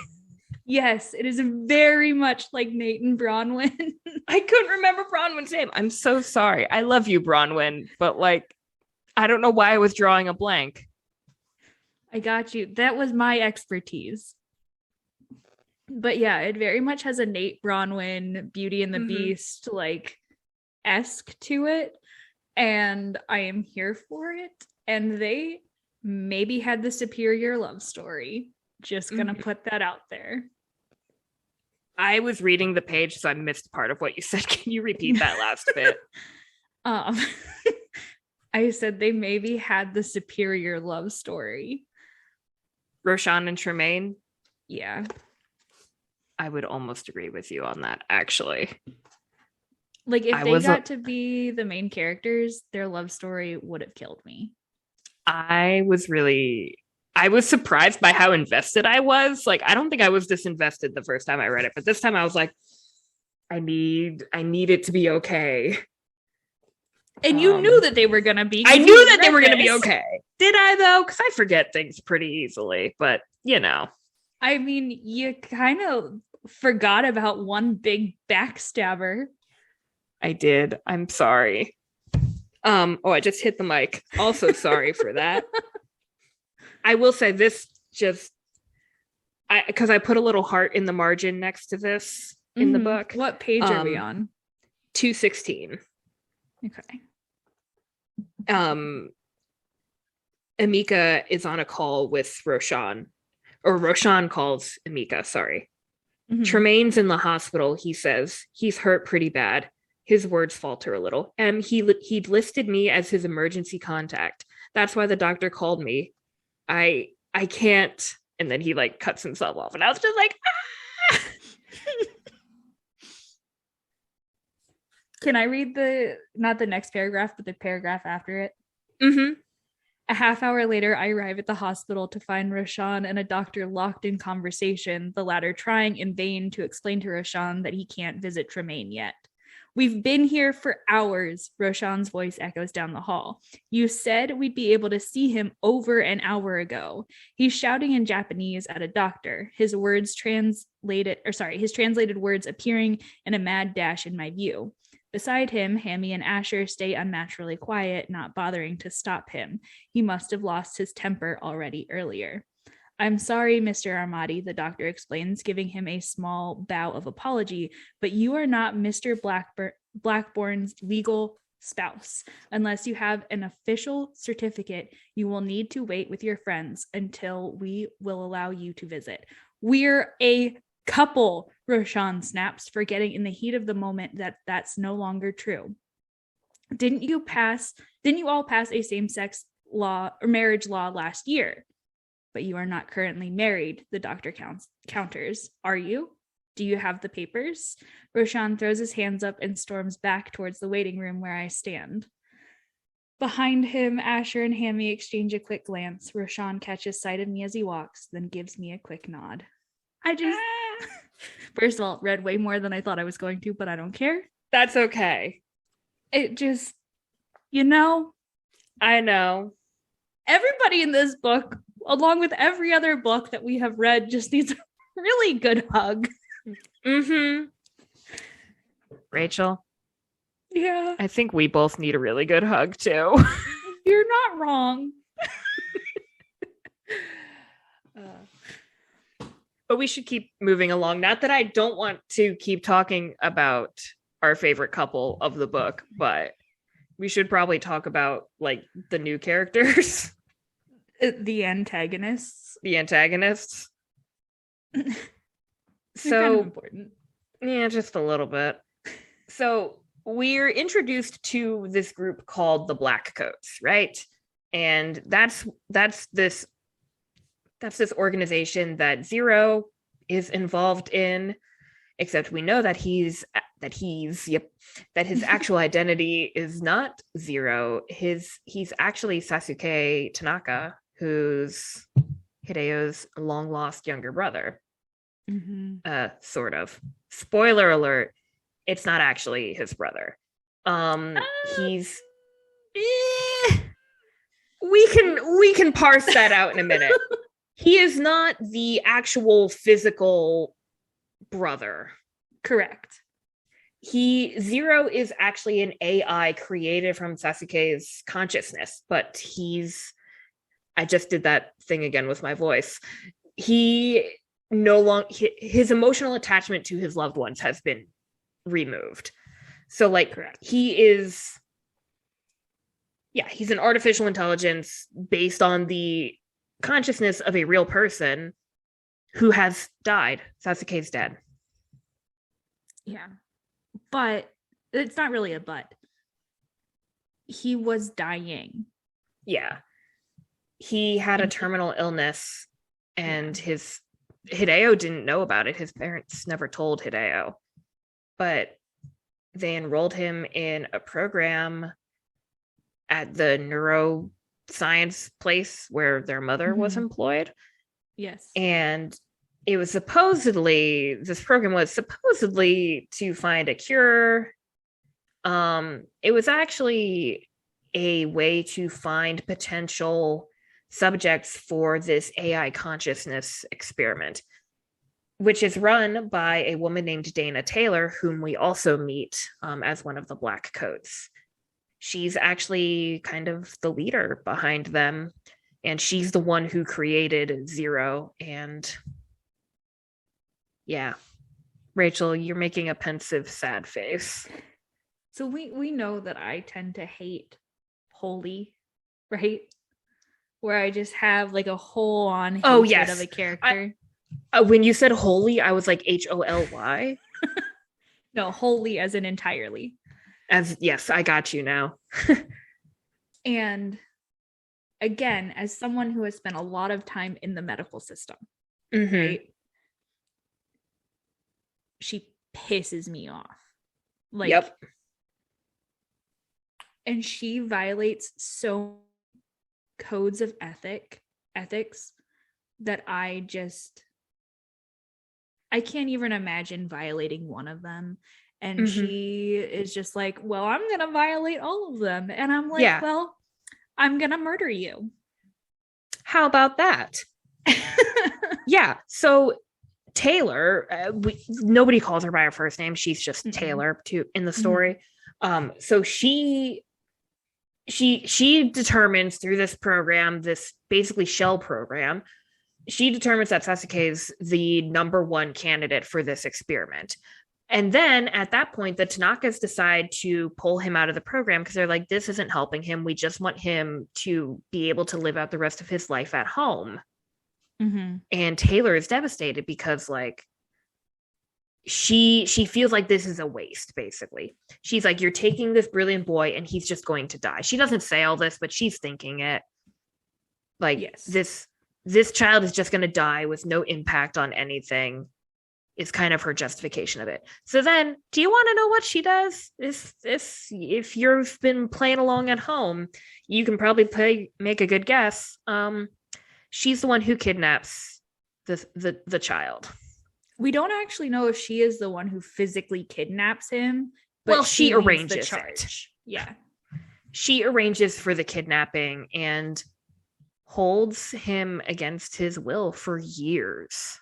Speaker 1: Yes, it is very much like Nate and Bronwyn.
Speaker 2: I couldn't remember Bronwyn's name. I'm so sorry. I love you, Bronwyn, but like, I don't know why I was drawing a blank.
Speaker 1: I got you. That was my expertise. But yeah, it very much has a Nate Bronwyn, Beauty and the Beast, like, esque to it. And I am here for it. And they maybe had the superior love story. Just gonna put that out there.
Speaker 2: I was reading the page, so I missed part of what you said. Can you repeat that last bit?
Speaker 1: I said they maybe had the superior love story.
Speaker 2: Roshan and Tremaine?
Speaker 1: Yeah.
Speaker 2: I would almost agree with you on that, actually.
Speaker 1: Like, if they got to be the main characters, their love story would have killed me.
Speaker 2: I was surprised by how invested I was. Like, I don't think I was this invested the first time I read it, but this time I was like, I need it to be okay.
Speaker 1: And you knew that they were going to be.
Speaker 2: I knew that they were going to be okay. Did I, though? Because I forget things pretty easily, but, you know.
Speaker 1: I mean, you kind of forgot about one big backstabber.
Speaker 2: I did. I'm sorry. I just hit the mic. Also sorry for that. I will say this because I put a little heart in the margin next to this in the book.
Speaker 1: What page are we on?
Speaker 2: 216.
Speaker 1: Okay.
Speaker 2: Emika is on a call with Roshan, or Roshan calls Emika, sorry. Tremaine's in the hospital, he says. He's hurt pretty bad. His words falter a little. He'd listed me as his emergency contact. That's why the doctor called me. I can't. And then he like cuts himself off. And I was just like, ah!
Speaker 1: Can I read not the next paragraph, but the paragraph after it? A half hour later, I arrive at the hospital to find Roshan and a doctor locked in conversation, the latter trying in vain to explain to Roshan that he can't visit Tremaine yet. We've been here for hours, Roshan's voice echoes down the hall. You said we'd be able to see him over an hour ago. He's shouting in Japanese at a doctor, his translated words appearing in a mad dash in my view. Beside him, Hammy and Asher stay unnaturally quiet, not bothering to stop him. He must have lost his temper already earlier. I'm sorry, Mr. Armati, the doctor explains, giving him a small bow of apology, but you are not Mr. Blackbourne's legal spouse. Unless you have an official certificate, you will need to wait with your friends until we will allow you to visit. We're a couple, Roshan snaps, forgetting in the heat of the moment that that's no longer true. Didn't you all pass a same-sex law or marriage law last year? But you are not currently married, the doctor counters. Are you? Do you have the papers? Roshan throws his hands up and storms back towards the waiting room where I stand. Behind him, Asher and Hammy exchange a quick glance. Roshan catches sight of me as he walks, then gives me a quick nod. First of all, read way more than I thought I was going to, but I don't care.
Speaker 2: That's okay.
Speaker 1: It just, I know. Everybody in this book, along with every other book that we have read, just needs a really good hug.
Speaker 2: Rachel?
Speaker 1: Yeah.
Speaker 2: I think we both need a really good hug, too.
Speaker 1: You're not wrong.
Speaker 2: But we should keep moving along. Not that I don't want to keep talking about our favorite couple of the book, but we should probably talk about, like, the new characters.
Speaker 1: The antagonists.
Speaker 2: So
Speaker 1: kind of important.
Speaker 2: Yeah, just a little bit. So we're introduced to this group called the Black Coats, right? And that's this organization that Zero is involved in. except we know that his actual identity is not Zero. He's actually Sasuke Tanaka, who's Hideo's long lost younger brother. Sort of. Spoiler alert, it's not actually his brother. He's we can parse that out in a minute. He is not the actual physical brother.
Speaker 1: Correct.
Speaker 2: Zero is actually an AI created from Sasuke's consciousness, but I just did that thing again with my voice. He no longer, his emotional attachment to his loved ones has been removed. So like, correct. He's an artificial intelligence based on the consciousness of a real person who has died. Sasuke's dead.
Speaker 1: Yeah. But it's not really a but. He was dying.
Speaker 2: Yeah. He had a terminal illness, and Hideo didn't know about it. His parents never told Hideo. But they enrolled him in a program at the neuroscience place where their mother was employed.
Speaker 1: Yes. And
Speaker 2: this program was supposedly to find a cure. It was actually a way to find potential subjects for this AI consciousness experiment, which is run by a woman named Dana Taylor, whom we also meet as one of the Black Coats. She's actually kind of the leader behind them, and she's the one who created Zero. And yeah, Rachel, you're making a pensive, sad face.
Speaker 1: So we know that I tend to hate Holy, right? Where I just have like a whole on hatred of a character.
Speaker 2: When you said Holy, I was like Holy.
Speaker 1: No, Holy as in entirely.
Speaker 2: Yes, I got you now.
Speaker 1: And again, as someone who has spent a lot of time in the medical system, right? She pisses me off. Like, yep. And she violates so codes of ethics that I can't even imagine violating one of them. And she is just like, well, I'm going to violate all of them. And I'm like, well, I'm going to murder you.
Speaker 2: How about that? Yeah. So Taylor, nobody calls her by her first name. She's just Taylor in the story. So she determines through this program, this basically shell program, she determines that Sasuke is the number one candidate for this experiment. And then at that point, the Tanakas decide to pull him out of the program because they're like, this isn't helping him. We just want him to be able to live out the rest of his life at home. And Taylor is devastated because like she feels like this is a waste, basically. She's like, you're taking this brilliant boy and he's just going to die. She doesn't say all this, but she's thinking it. Like, this child is just going to die with no impact on anything, is kind of her justification of it. So then, do you want to know what she does? If you've been playing along at home, you can probably make a good guess. She's the one who kidnaps the child.
Speaker 1: We don't actually know if she is the one who physically kidnaps him. But
Speaker 2: well, she arranges it.
Speaker 1: Yeah.
Speaker 2: She arranges for the kidnapping and holds him against his will for years.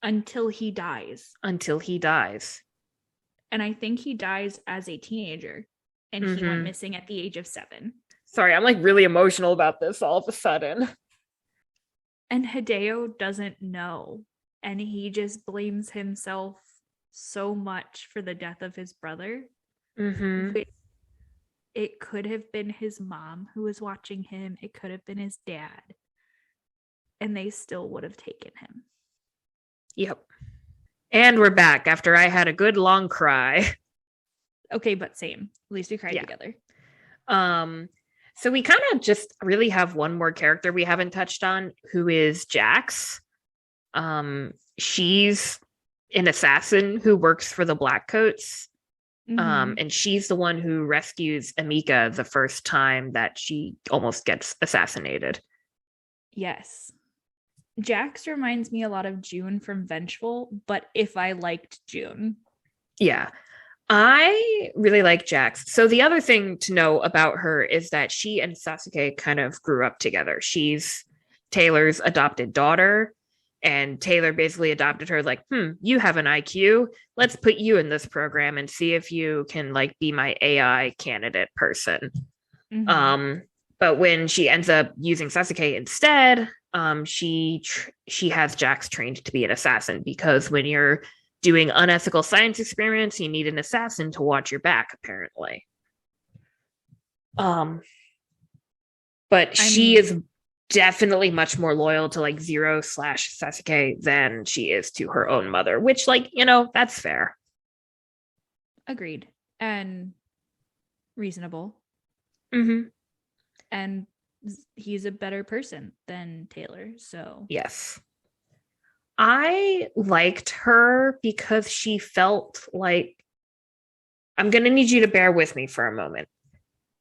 Speaker 1: Until he dies.
Speaker 2: And
Speaker 1: I think he dies as a teenager. And he went missing at the age of 7.
Speaker 2: Sorry, I'm like really emotional about this all of a sudden.
Speaker 1: And Hideo doesn't know. And he just blames himself so much for the death of his brother. It could have been his mom who was watching him. It could have been his dad. And they still would have taken him.
Speaker 2: Yep. And we're back after I had a good long cry.
Speaker 1: Okay, but same. At least we cried together.
Speaker 2: So we kind of just really have one more character we haven't touched on, who is Jax. She's an assassin who works for the Blackcoats.
Speaker 1: Mhm.
Speaker 2: And she's the one who rescues Emika the first time that she almost gets assassinated.
Speaker 1: Yes. Jax reminds me a lot of June from Vengeful, but if I liked June.
Speaker 2: Yeah. I really like Jax. So the other thing to know about her is that she and Sasuke kind of grew up together. She's Taylor's adopted daughter, and Taylor basically adopted her like, you have an IQ. Let's put you in this program and see if you can like be my AI candidate person.
Speaker 1: Mhm.
Speaker 2: But when she ends up using Sasuke instead, she has Jax trained to be an assassin, because when you're doing unethical science experiments, you need an assassin to watch your back, apparently. But she is definitely much more loyal to like Zero/Sasuke than she is to her own mother, which, like, that's fair.
Speaker 1: Agreed. And reasonable.
Speaker 2: Mm-hmm.
Speaker 1: And he's a better person than Taylor, so
Speaker 2: Yes. I liked her because she felt like, I'm going to need you to bear with me for a moment.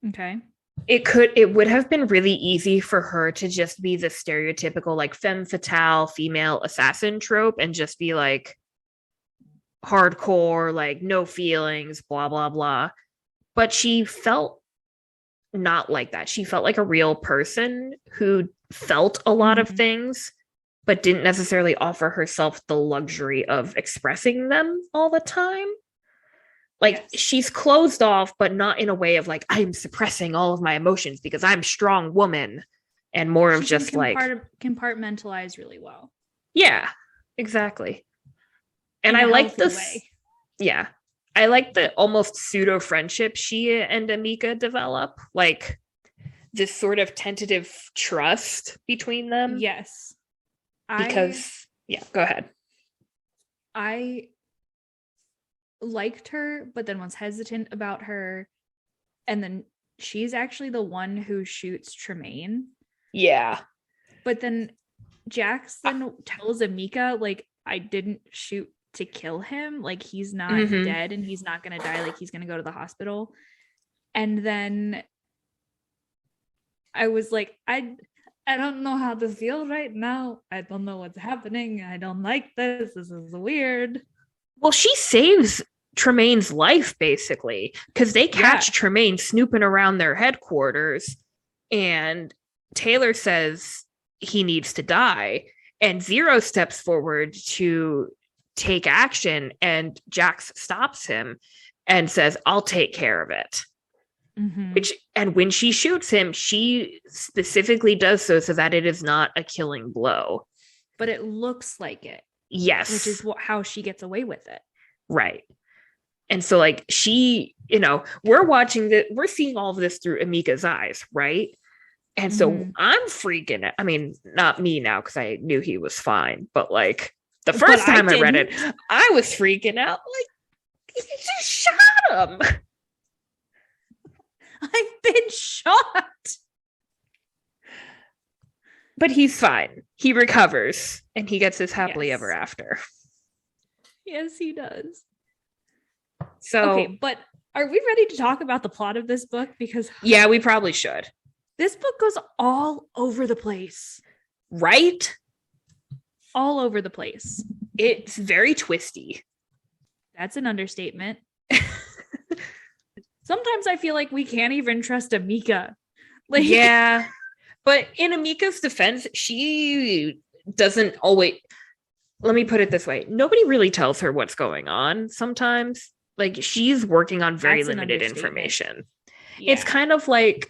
Speaker 1: okay.
Speaker 2: It would have been really easy for her to just be the stereotypical like femme fatale female assassin trope and just be like hardcore, like no feelings, blah, blah, blah. But she felt not like that. She felt like a real person who felt a lot of things, but didn't necessarily offer herself the luxury of expressing them all the time. Like, yes, she's closed off, but not in a way of like, I'm suppressing all of my emotions because I'm a strong woman, and more of just like
Speaker 1: compartmentalize really well.
Speaker 2: Yeah, exactly. And I like this way. Yeah. I like the almost pseudo friendship she and Emika develop, like this sort of tentative trust between them.
Speaker 1: Yes.
Speaker 2: Because go ahead.
Speaker 1: I liked her, but then was hesitant about her. And then she's actually the one who shoots Tremaine.
Speaker 2: Yeah.
Speaker 1: But then Jax then tells Emika, like, I didn't shoot to kill him. Like, he's not dead and he's not going to die. Like, he's going to go to the hospital. And then I was like, I don't know how to feel right now. I don't know what's happening. I don't like this. This is weird.
Speaker 2: Well, she saves Tremaine's life, basically, because they catch Tremaine snooping around their headquarters, and Taylor says he needs to die, and Zero steps forward to take action, and Jax stops him and says, I'll take care of it. And when she shoots him, she specifically does so that it is not a killing blow.
Speaker 1: But it looks like it.
Speaker 2: Yes.
Speaker 1: Which is how she gets away with it.
Speaker 2: Right. And so, like, she, we're watching that, we're seeing all of this through Emika's eyes, right? And so I'm freaking out. I mean, not me now, because I knew he was fine. But, like, the first time I read it, I was freaking out. Like, he just shot him.
Speaker 1: I've been shot.
Speaker 2: But he's fine. He recovers, and he gets his happily ever after.
Speaker 1: Yes, he does.
Speaker 2: So,
Speaker 1: okay, but are we ready to talk about the plot of this book? Because
Speaker 2: yeah, we probably should.
Speaker 1: This book goes all over the place.
Speaker 2: Right?
Speaker 1: All over the place.
Speaker 2: It's very twisty.
Speaker 1: That's an understatement. Sometimes I feel like we can't even trust Emika. Like,
Speaker 2: yeah. But in Emika's defense, she doesn't always... Let me put it this way. Nobody really tells her what's going on sometimes. Like, she's working on very limited information. Yeah. It's kind of like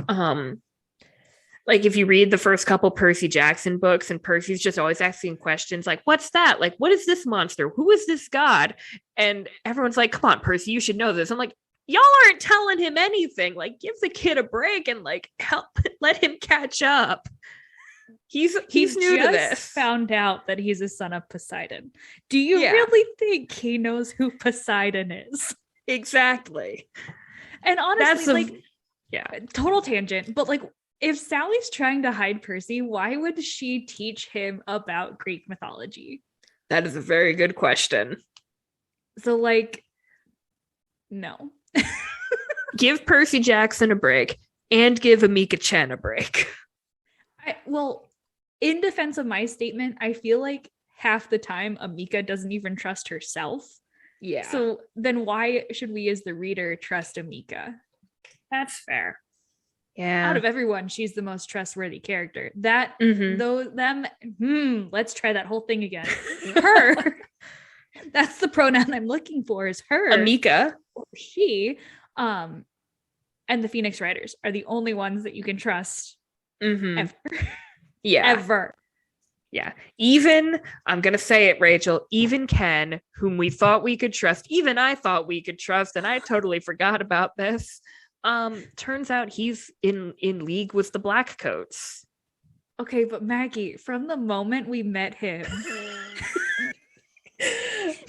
Speaker 2: if you read the first couple Percy Jackson books, and Percy's just always asking questions like, what's that? Like, what is this monster? Who is this god? And everyone's like, come on, Percy, you should know this. I'm like, y'all aren't telling him anything. Like, give the kid a break and like help let him catch up. He's new to this.
Speaker 1: Found out that he's a son of Poseidon. Do you really think he knows who Poseidon is?
Speaker 2: Exactly.
Speaker 1: And honestly, total tangent, but like, if Sally's trying to hide Percy, why would she teach him about Greek mythology?
Speaker 2: That is a very good question.
Speaker 1: So like, no.
Speaker 2: Give Percy Jackson a break and give Emika Chen a break.
Speaker 1: Well, in defense of my statement, I feel like half the time Emika doesn't even trust herself.
Speaker 2: Yeah.
Speaker 1: So then why should we as the reader trust Emika?
Speaker 2: That's fair. Yeah.
Speaker 1: Out of everyone, she's the most trustworthy character. That, let's try that whole thing again. Her. That's the pronoun I'm looking for, is her.
Speaker 2: Emika.
Speaker 1: Or she. And the Phoenix Riders are the only ones that you can trust ever.
Speaker 2: Yeah.
Speaker 1: Ever.
Speaker 2: Yeah. Even, I'm going to say it, Rachel, even Ken, whom we thought we could trust, even I thought we could trust, and I totally forgot about this. Turns out he's in league with the Blackcoats.
Speaker 1: Okay, but Maggie, from the moment we met him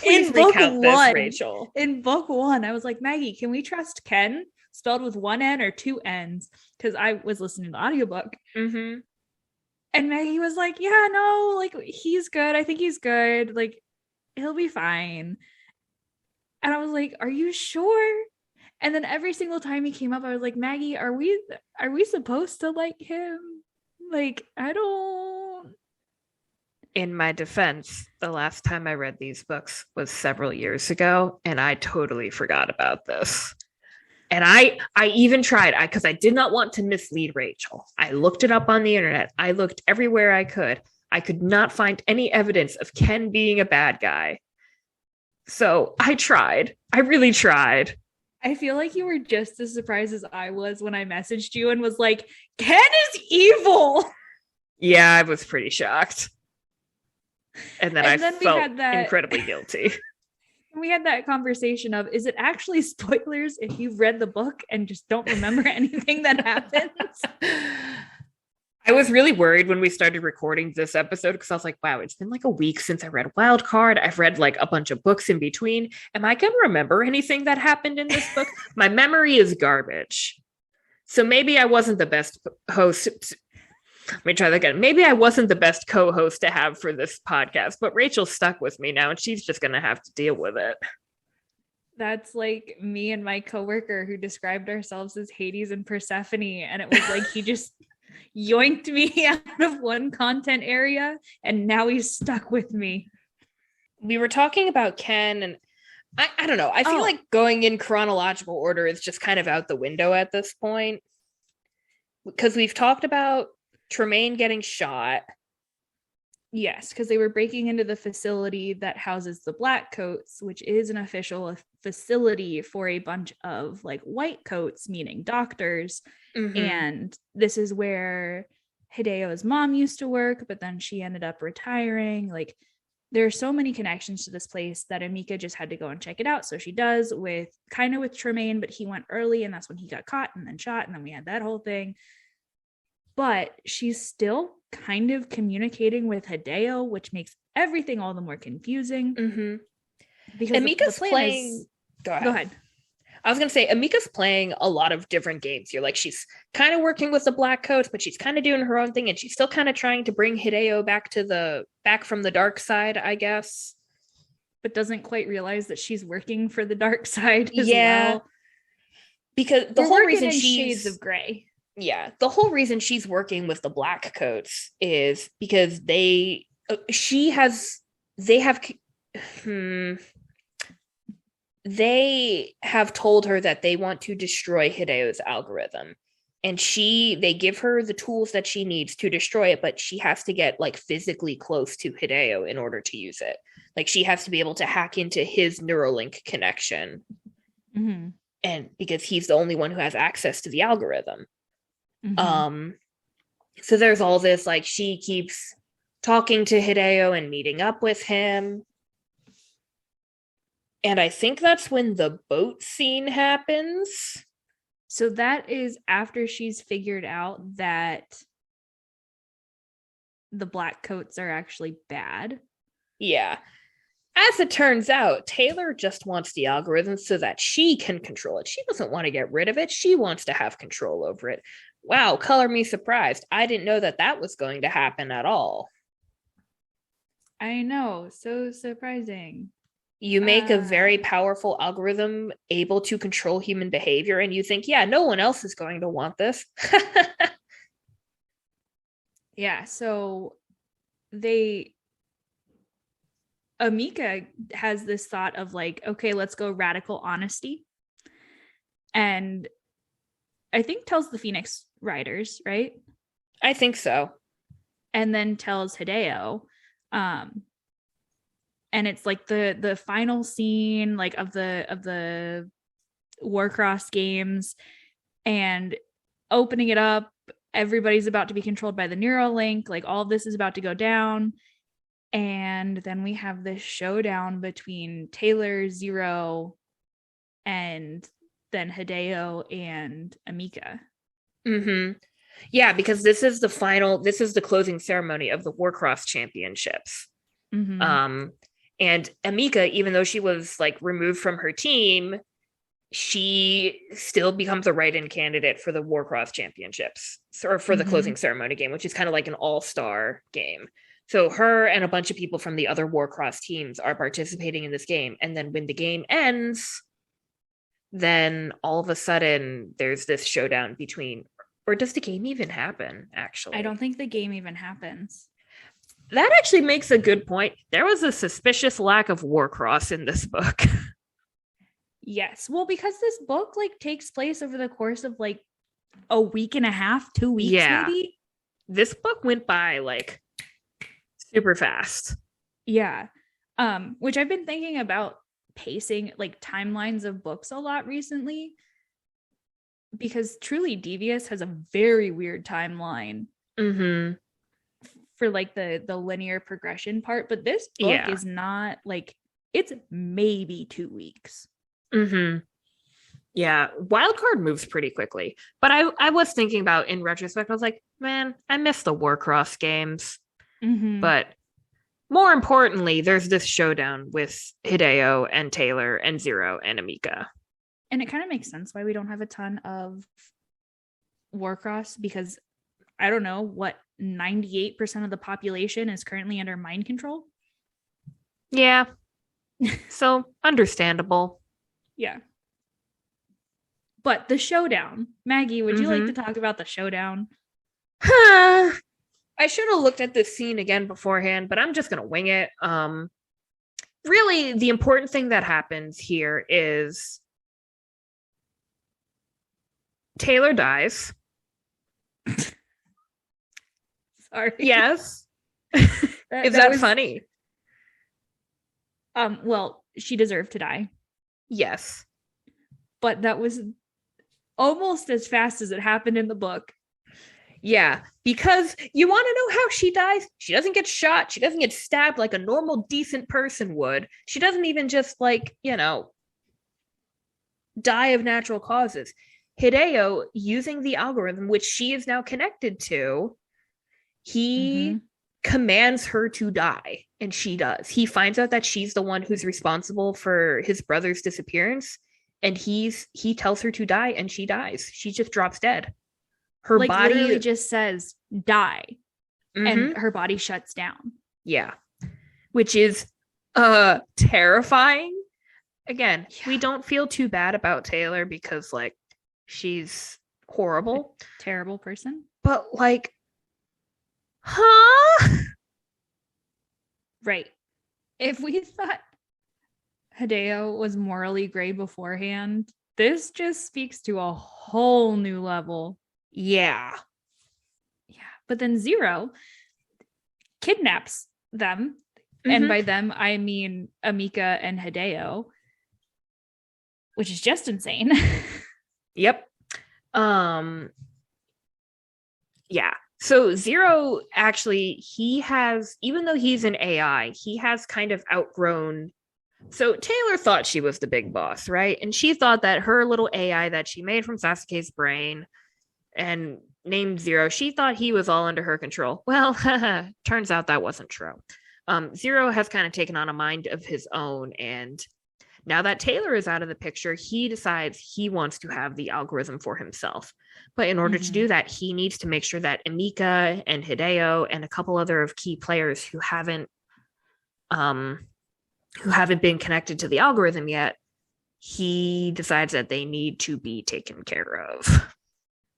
Speaker 2: in book one, Rachel.
Speaker 1: In book one, I was like, Maggie, can we trust Ken? Spelled with one N or two N's? Because I was listening to the audiobook.
Speaker 2: And
Speaker 1: Maggie was like, yeah, no, like, he's good. I think he's good. Like, he'll be fine. And I was like, are you sure? And then every single time he came up, I was like, Maggie, are we supposed to like him? Like, I don't.
Speaker 2: In my defense, the last time I read these books was several years ago, and I totally forgot about this. And I even tried, because I did not want to mislead Rachel. I looked it up on the internet. I looked everywhere I could. I could not find any evidence of Ken being a bad guy. So I tried. I really tried.
Speaker 1: I feel like you were just as surprised as I was when I messaged you and was like, Ken is evil.
Speaker 2: Yeah, I was pretty shocked. And then I felt incredibly guilty.
Speaker 1: We had that conversation of, is it actually spoilers if you've read the book and just don't remember anything that happens?
Speaker 2: I was really worried when we started recording this episode because I was like, wow, it's been like a week since I read Wildcard. I've read like a bunch of books in between. Am I going to remember anything that happened in this book? My memory is garbage. So maybe I wasn't the best host. Let me try that again. Maybe I wasn't the best co-host to have for this podcast, but Rachel's stuck with me now and she's just going to have to deal with it.
Speaker 1: That's like me and my coworker who described ourselves as Hades and Persephone. And it was like, he just yoinked me out of one content area and now he's stuck with me.
Speaker 2: We were talking about Ken and I don't know. I feel like going in chronological order is just kind of out the window at this point. Because we've talked about Tremaine getting shot.
Speaker 1: Yes, because they were breaking into the facility that houses the Blackcoats, which is an official facility for a bunch of like white coats, meaning doctors. And this is where Hideo's mom used to work, but then she ended up retiring. Like, there are so many connections to this place that Emika just had to go and check it out. So she does with Tremaine, but he went early and that's when he got caught and then shot. And then we had that whole thing. But she's still kind of communicating with Hideo, which makes everything all the more confusing. Because
Speaker 2: Emika's playing. Go ahead. I was going to say, Emika's playing a lot of different games here. Like, she's kind of working with the Blackcoats, but she's kind of doing her own thing, and she's still kind of trying to bring Hideo back from the dark side, I guess.
Speaker 1: But doesn't quite realize that she's working for the dark side as well.
Speaker 2: Because the whole reason she's
Speaker 1: shades of gray.
Speaker 2: Yeah, the whole reason she's working with the Blackcoats is because they have told her that they want to destroy Hideo's algorithm, and they give her the tools that she needs to destroy it, but she has to get like physically close to Hideo in order to use it. Like, she has to be able to hack into his Neuralink connection, and because he's the only one who has access to the algorithm. So there's all this, like, she keeps talking to Hideo and meeting up with him. And I think that's when the boat scene happens.
Speaker 1: So that is after she's figured out that the Blackcoats are actually bad.
Speaker 2: Yeah. As it turns out, Taylor just wants the algorithm so that she can control it. She doesn't want to get rid of it. She wants to have control over it. Wow, color me surprised. I didn't know that was going to happen at all.
Speaker 1: I know, so surprising.
Speaker 2: You make a very powerful algorithm able to control human behavior, and you think, yeah, no one else is going to want this.
Speaker 1: Yeah, so Emika has this thought of like, okay, let's go radical honesty. And I think tells the Phoenix Riders, right?
Speaker 2: I think so.
Speaker 1: And then tells Hideo. And it's like the final scene like of the Warcross games, and opening it up, everybody's about to be controlled by the Neuralink, like all of this is about to go down. And then we have this showdown between Taylor, Zero, and then Hideo and Emika.
Speaker 2: Yeah, because this is the closing ceremony of the Warcross championships. And Emika, even though she was like removed from her team, she still becomes a write-in candidate for the Warcross championships, or for the closing ceremony game, which is kind of like an all-star game. So her and a bunch of people from the other Warcross teams are participating in this game. And then when the game ends, then all of a sudden there's this showdown between, or does the game even happen, actually?
Speaker 1: I don't think the game even happens.
Speaker 2: That actually makes a good point. There was a suspicious lack of Warcross in this book.
Speaker 1: Yes. Well, because this book like takes place over the course of like a week and a half, 2 weeks, maybe.
Speaker 2: This book went by like super fast.
Speaker 1: Yeah. Which I've been thinking about pacing like timelines of books a lot recently, because Truly Devious has a very weird timeline for like the linear progression part, but this book is not like, it's maybe 2 weeks.
Speaker 2: Yeah, Wildcard moves pretty quickly, but I was thinking about, in retrospect, I was like, man, I miss the Warcross games. But more importantly, there's this showdown with Hideo and Taylor and Zero and Emika.
Speaker 1: And it kind of makes sense why we don't have a ton of Warcross, because I don't know what 98% of the population is currently under mind control.
Speaker 2: Yeah. So understandable.
Speaker 1: Yeah. But the showdown, Maggie, would you like to talk about the showdown?
Speaker 2: I should have looked at this scene again beforehand, but I'm just going to wing it. Really, the important thing that happens here is Taylor dies.
Speaker 1: Sorry.
Speaker 2: Yes. Is that funny?
Speaker 1: Well, she deserved to die.
Speaker 2: Yes.
Speaker 1: But that was almost as fast as it happened in the book.
Speaker 2: Yeah, because you want to know how she dies? She doesn't get shot. She doesn't get stabbed like a normal, decent person would. She doesn't even just, like, you know, die of natural causes. Hideo, using the algorithm, which she is now connected to, he commands her to die, and she does. He finds out that she's the one who's responsible for his brother's disappearance, and he tells her to die, and she dies. She just drops dead. Her
Speaker 1: like,
Speaker 2: body
Speaker 1: literally just says die, and her body shuts down.
Speaker 2: Yeah, which is terrifying. Again, we don't feel too bad about Taylor because, like, she's horrible,
Speaker 1: a terrible person.
Speaker 2: But, like,
Speaker 1: right. If we thought Hideo was morally gray beforehand, this just speaks to a whole new level.
Speaker 2: Yeah.
Speaker 1: But then Zero kidnaps them. And by them, I mean Emika and Hideo, which is just insane.
Speaker 2: Yep. Yeah. So Zero, actually, he has, even though he's an AI, he has kind of outgrown. So Taylor thought she was the big boss, right? And she thought that her little AI that she made from Sasuke's brain and named Zero, she thought he was all under her control. Well, turns out that wasn't true. Zero has kind of taken on a mind of his own, and now that Taylor is out of the picture, he decides he wants to have the algorithm for himself. But in order to do that, he needs to make sure that Emika and Hideo and a couple other of key players who haven't who haven't been connected to the algorithm yet, he decides that they need to be taken care of.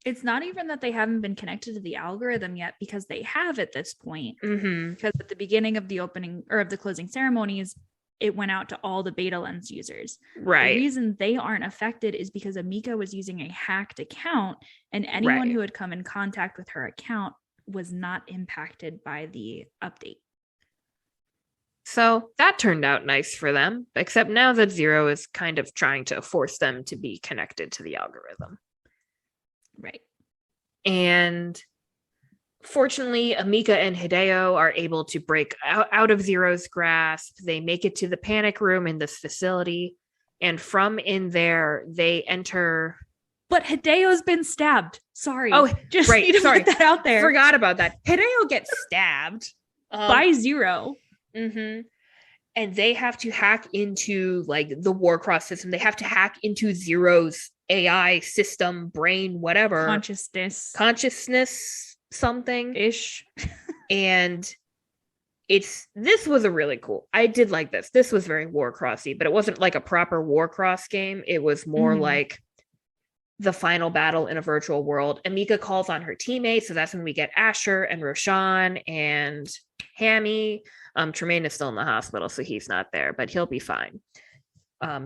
Speaker 1: It's not even that they haven't been connected to the algorithm yet, because they have at this point.
Speaker 2: Mm-hmm.
Speaker 1: Because at the beginning of the opening or of the closing ceremonies, it went out to all the beta lens users.
Speaker 2: Right.
Speaker 1: The reason they aren't affected is because Emika was using a hacked account, and anyone who had come in contact with her account was not impacted by the update.
Speaker 2: So that turned out nice for them, except now that Zero is kind of trying to force them to be connected to the algorithm.
Speaker 1: Right.
Speaker 2: And fortunately, Emika and Hideo are able to break out of Zero's grasp. They make it to the panic room in this facility. And from in there, they enter.
Speaker 1: But Hideo's been stabbed. Sorry.
Speaker 2: Oh,
Speaker 1: just need to put that out there.
Speaker 2: Forgot about that. Hideo gets stabbed
Speaker 1: by Zero.
Speaker 2: Mm-hmm. And they have to hack into like the Warcross system. They have to hack into Zero's AI system, brain, whatever. Consciousness, something.
Speaker 1: Ish.
Speaker 2: And this was a really cool. I did like this. This was very Warcrossy, but it wasn't like a proper Warcross game. It was more like the final battle in a virtual world. Emika calls on her teammates, so that's when we get Asher and Roshan and Hammy. Tremaine is still in the hospital, so he's not there, but he'll be fine.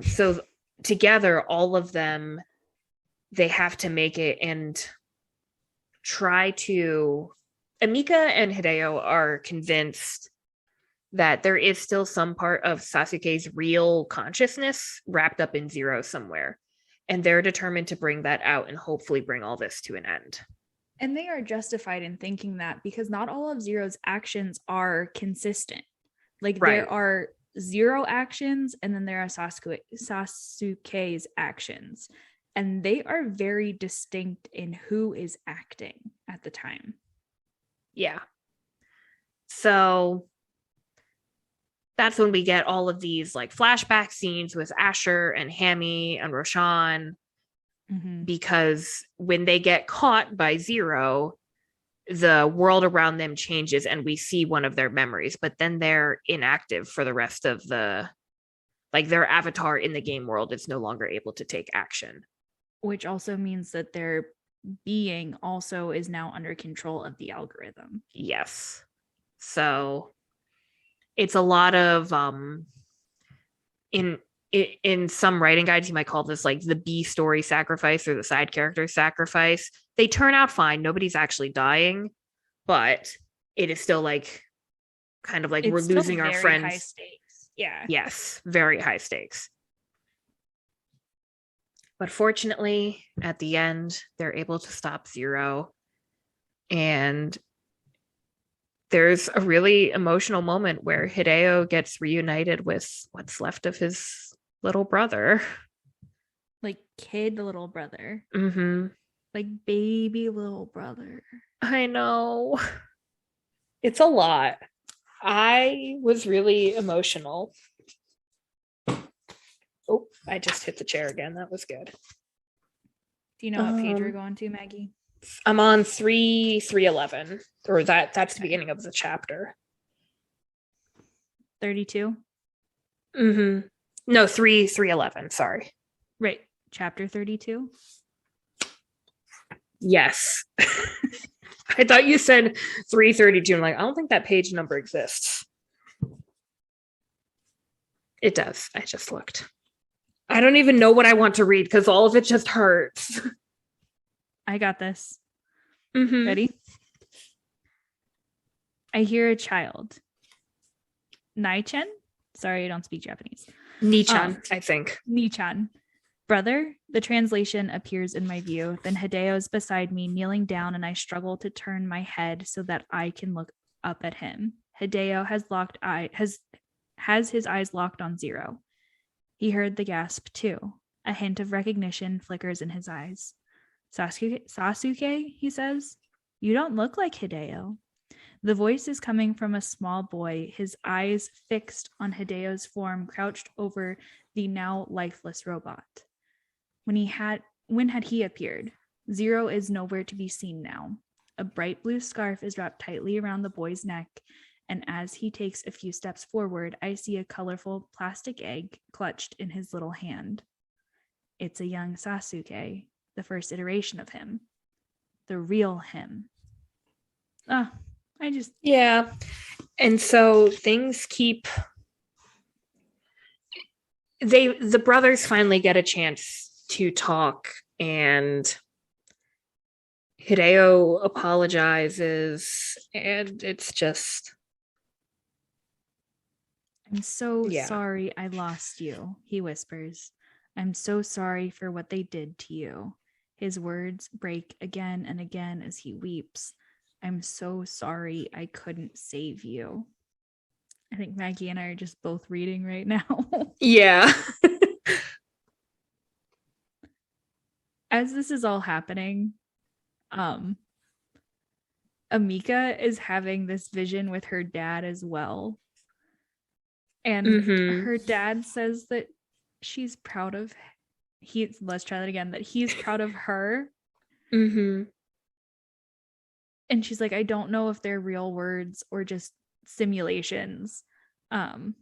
Speaker 2: So together, all of them, they have to make it and try to... Emika and Hideo are convinced that there is still some part of Sasuke's real consciousness wrapped up in Zero somewhere. And they're determined to bring that out and hopefully bring all this to an end.
Speaker 1: And they are justified in thinking that, because not all of Zero's actions are consistent. Like there are Zero actions, and then there are Sasuke's actions. And they are very distinct in who is acting at the time.
Speaker 2: Yeah. So that's when we get all of these like flashback scenes with Asher and Hammy and Roshan. Because when they get caught by Zero, the world around them changes and we see one of their memories, but then they're inactive for the rest of the, like their avatar in the game world is no longer able to take action.
Speaker 1: Which also means that their being also is now under control of the algorithm.
Speaker 2: Yes. So it's a lot of, in some writing guides, you might call this like the B story sacrifice or the side character sacrifice. They turn out fine. Nobody's actually dying, but it is still like kind of like we're losing our friends.
Speaker 1: High stakes. Yeah.
Speaker 2: Yes, very high stakes. But fortunately, at the end, they're able to stop Zero. And there's a really emotional moment where Hideo gets reunited with what's left of his little brother.
Speaker 1: Like kid little brother.
Speaker 2: Mm-hmm.
Speaker 1: Like baby little brother.
Speaker 2: I know. It's a lot. I was really emotional. Oh, I just hit the chair again. That was good.
Speaker 1: Do you know what page we're going to, Maggie?
Speaker 2: I'm on 311. Or that's the beginning of the chapter.
Speaker 1: 32?
Speaker 2: Mm-hmm. No, 311, sorry.
Speaker 1: Right. Chapter 32?
Speaker 2: Yes. I thought you said 332. I'm like, I don't think that page number exists. It does. I just looked. I don't even know what I want to read because all of it just hurts.
Speaker 1: I got this.
Speaker 2: Mm-hmm.
Speaker 1: Ready? I hear a child. Nai-chan? Sorry, I don't speak Japanese.
Speaker 2: Ni-chan, I think.
Speaker 1: Ni-chan. Brother, the translation appears in my view. Then Hideo is beside me, kneeling down, and I struggle to turn my head so that I can look up at him. Hideo has his eyes locked on Zero. He heard the gasp too. A hint of recognition flickers in his eyes. Sasuke, he says. You don't look like Hideo. The voice is coming from a small boy, his eyes fixed on Hideo's form crouched over the now lifeless robot. When had he appeared? Zero is nowhere to be seen now. A bright blue scarf is wrapped tightly around the boy's neck, and as he takes a few steps forward, I see a colorful plastic egg clutched in his little hand. It's a young Sasuke, the first iteration of him, the real him.
Speaker 2: Yeah. And so things keep... The brothers finally get a chance to talk, and Hideo apologizes, and it's just...
Speaker 1: I'm so sorry I lost you, he whispers. I'm so sorry for what they did to you. His words break again and again as he weeps. I'm so sorry I couldn't save you. I think Maggie and I are just both reading right now.
Speaker 2: Yeah.
Speaker 1: As this is all happening, Emika is having this vision with her dad as well. And her dad says that she's proud of let's try that again, that he's proud of her. And she's like, I don't know if they're real words or just simulations. But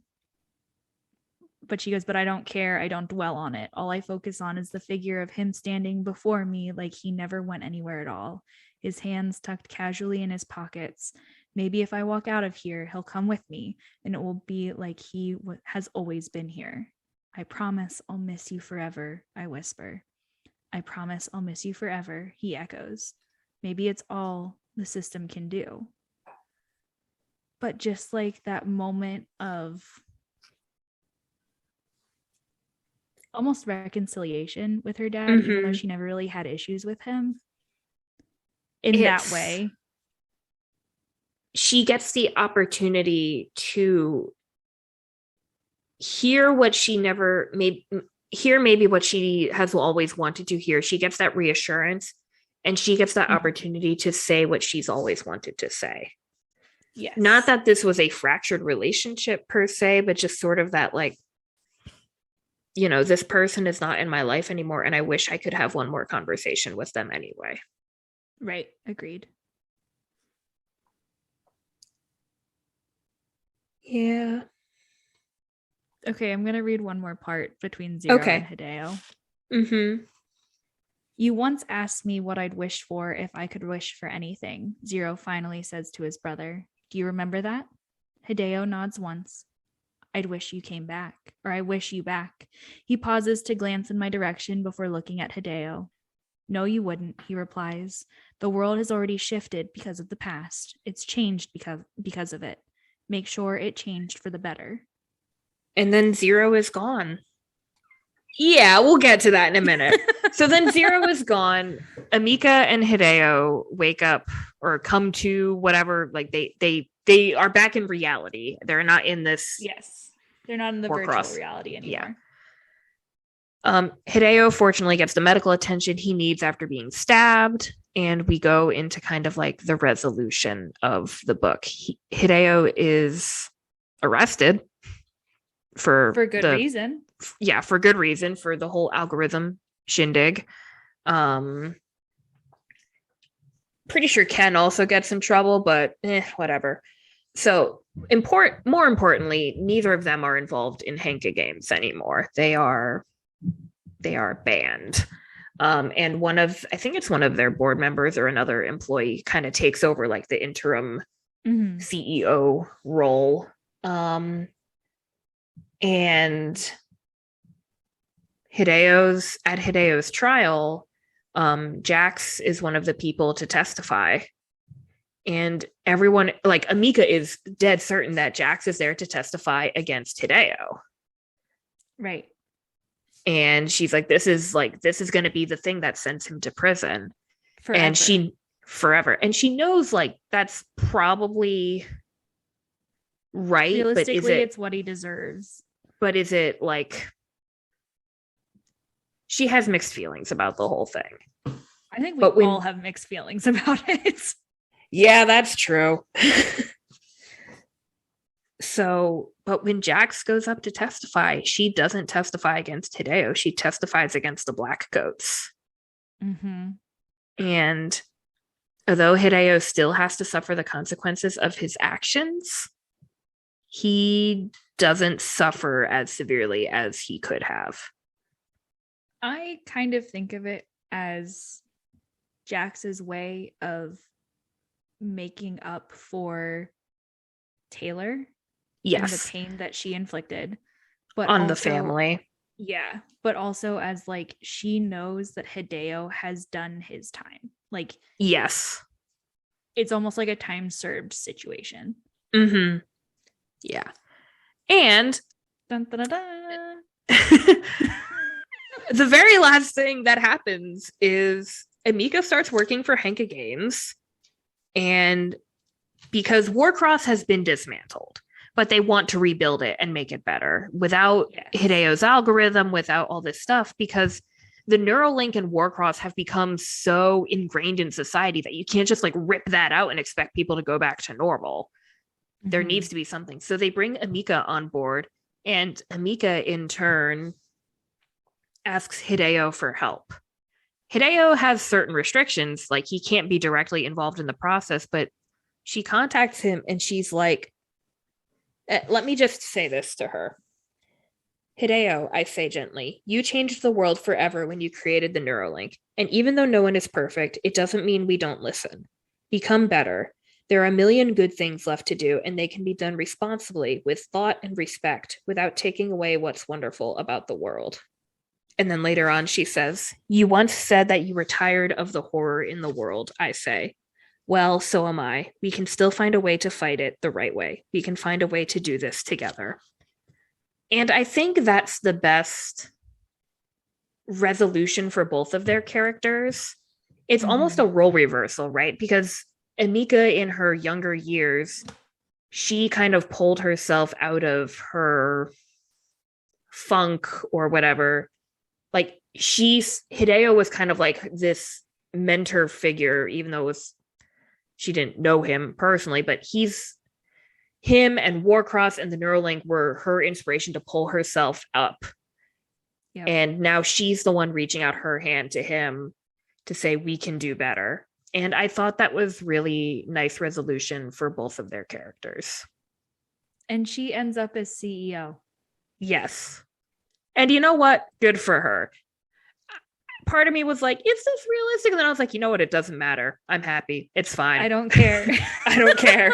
Speaker 1: she goes, but I don't care. I don't dwell on it. All I focus on is the figure of him standing before me like he never went anywhere at all. His hands tucked casually in his pockets. Maybe if I walk out of here, he'll come with me, and it will be like he has always been here. I promise I'll miss you forever, I whisper. I promise I'll miss you forever, he echoes. Maybe it's all the system can do. But just like that moment of almost reconciliation with her dad, even though she never really had issues with him that way.
Speaker 2: She gets the opportunity to hear what she never maybe what she has always wanted to hear. She gets that reassurance, and she gets that opportunity to say what she's always wanted to say.
Speaker 1: Yes.
Speaker 2: Not that this was a fractured relationship per se, but just sort of that, like, this person is not in my life anymore, and I wish I could have one more conversation with them anyway.
Speaker 1: Right. Agreed.
Speaker 2: Yeah.
Speaker 1: Okay, I'm going to read one more part between Zero and Hideo. You once asked me what I'd wish for if I could wish for anything, Zero finally says to his brother. Do you remember that? Hideo nods once. I'd wish you came back, or I wish you back. He pauses to glance in my direction before looking at Hideo. No, you wouldn't, he replies. The world has already shifted because of the past. It's changed because of it. Make sure it changed for the better.
Speaker 2: And then Zero is gone. Yeah, we'll get to that in a minute. So then Zero is gone. Emika and Hideo wake up or come to whatever, like they are back in reality. They're not in this.
Speaker 1: Yes. They're not in the
Speaker 2: Warcross.
Speaker 1: Virtual reality anymore.
Speaker 2: Yeah. Hideo fortunately gets the medical attention he needs after being stabbed, and we go into kind of like the resolution of the book. Hideo is arrested for
Speaker 1: good reason.
Speaker 2: Yeah, for good reason, for the whole algorithm shindig. Pretty sure Ken also gets in trouble, but whatever. So more importantly, neither of them are involved in Henka games anymore. They are banned. And I think it's one of their board members or another employee kind of takes over like the interim CEO role. And Hideo's trial, Jax is one of the people to testify. And everyone, like Emika, is dead certain that Jax is there to testify against Hideo.
Speaker 1: Right.
Speaker 2: And she's like, this is going to be the thing that sends him to prison. Forever. And she knows like that's probably right.
Speaker 1: Realistically,
Speaker 2: but
Speaker 1: it's what he deserves.
Speaker 2: But is it like, she has mixed feelings about the whole thing.
Speaker 1: I think we all have mixed feelings about it.
Speaker 2: Yeah, that's true. But when Jax goes up to testify, she doesn't testify against Hideo. She testifies against the Black Coats. And although Hideo still has to suffer the consequences of his actions, he doesn't suffer as severely as he could have.
Speaker 1: I kind of think of it as Jax's way of making up for Taylor.
Speaker 2: Yes.
Speaker 1: And the pain that she inflicted. But
Speaker 2: on
Speaker 1: also,
Speaker 2: the family.
Speaker 1: Yeah. But also as like she knows that Hideo has done his time. Like,
Speaker 2: yes.
Speaker 1: It's almost like a time served situation.
Speaker 2: Mm-hmm. Yeah. And
Speaker 1: dun, dun, dun, dun.
Speaker 2: The very last thing that happens is Emika starts working for Henka Games, and because Warcross has been dismantled, but they want to rebuild it and make it better without Hideo's algorithm, without all this stuff, because the Neuralink and Warcross have become so ingrained in society that you can't just like rip that out and expect people to go back to normal. Mm-hmm. There needs to be something. So they bring Emika on board, and Emika in turn asks Hideo for help. Hideo has certain restrictions, like he can't be directly involved in the process, but she contacts him and she's like, let me just say this to her. Hideo, I say gently, you changed the world forever when you created the Neuralink. And even though no one is perfect, it doesn't mean we don't listen. Become better. There are a million good things left to do, and they can be done responsibly with thought and respect without taking away what's wonderful about the world. And then later on, she says, you once said that you were tired of the horror in the world, I say. Well, so am I. We can still find a way to fight it the right way. We can find a way to do this together. And I think that's the best resolution for both of their characters. It's almost a role reversal, right? Because Emika, in her younger years, she kind of pulled herself out of her funk or whatever. Like, Hideo was kind of like this mentor figure, even though she didn't know him personally, but him and Warcross and the Neuralink were her inspiration to pull herself up. Yep. And now she's the one reaching out her hand to him to say, we can do better. And I thought that was really nice resolution for both of their characters.
Speaker 1: And she ends up as CEO.
Speaker 2: Yes. And you know what? Good for her. Part of me was like, is this realistic? And then I was like, you know what? It doesn't matter. I'm happy. It's fine.
Speaker 1: I don't care.
Speaker 2: I don't care.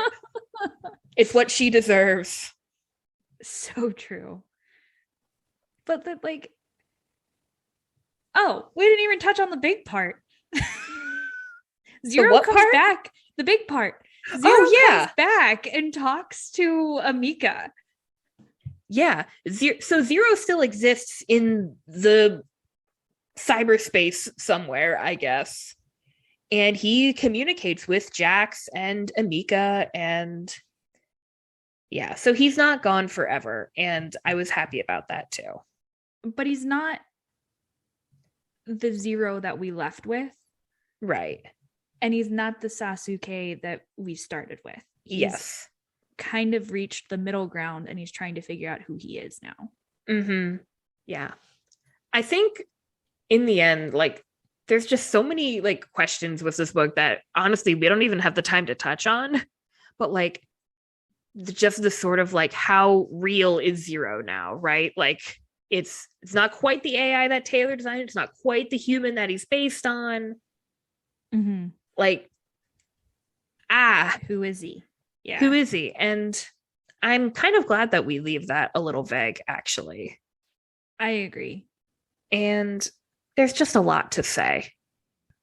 Speaker 2: It's what she deserves.
Speaker 1: So true. But that, like, oh, we didn't even touch on the big part. Zero comes back. The big part. Zero comes back and talks to Emika.
Speaker 2: Yeah. So Zero still exists in the cyberspace somewhere, I guess. And he communicates with Jax and Emika, and yeah, so he's not gone forever, and I was happy about that too.
Speaker 1: But he's not the Zero that we left with.
Speaker 2: Right.
Speaker 1: And he's not the Sasuke that we started with.
Speaker 2: He's
Speaker 1: kind of reached the middle ground, and he's trying to figure out who he is now.
Speaker 2: Mm-hmm. Yeah. I think in the end, like, there's just so many like questions with this book that honestly we don't even have the time to touch on. But like, just the sort of like, how real is Zero now, right? Like, it's not quite the AI that Taylor designed. It's not quite the human that he's based on.
Speaker 1: Mm-hmm.
Speaker 2: Like,
Speaker 1: who is he?
Speaker 2: Yeah, who is he? And I'm kind of glad that we leave that a little vague, actually.
Speaker 1: I agree.
Speaker 2: And there's just a lot to say.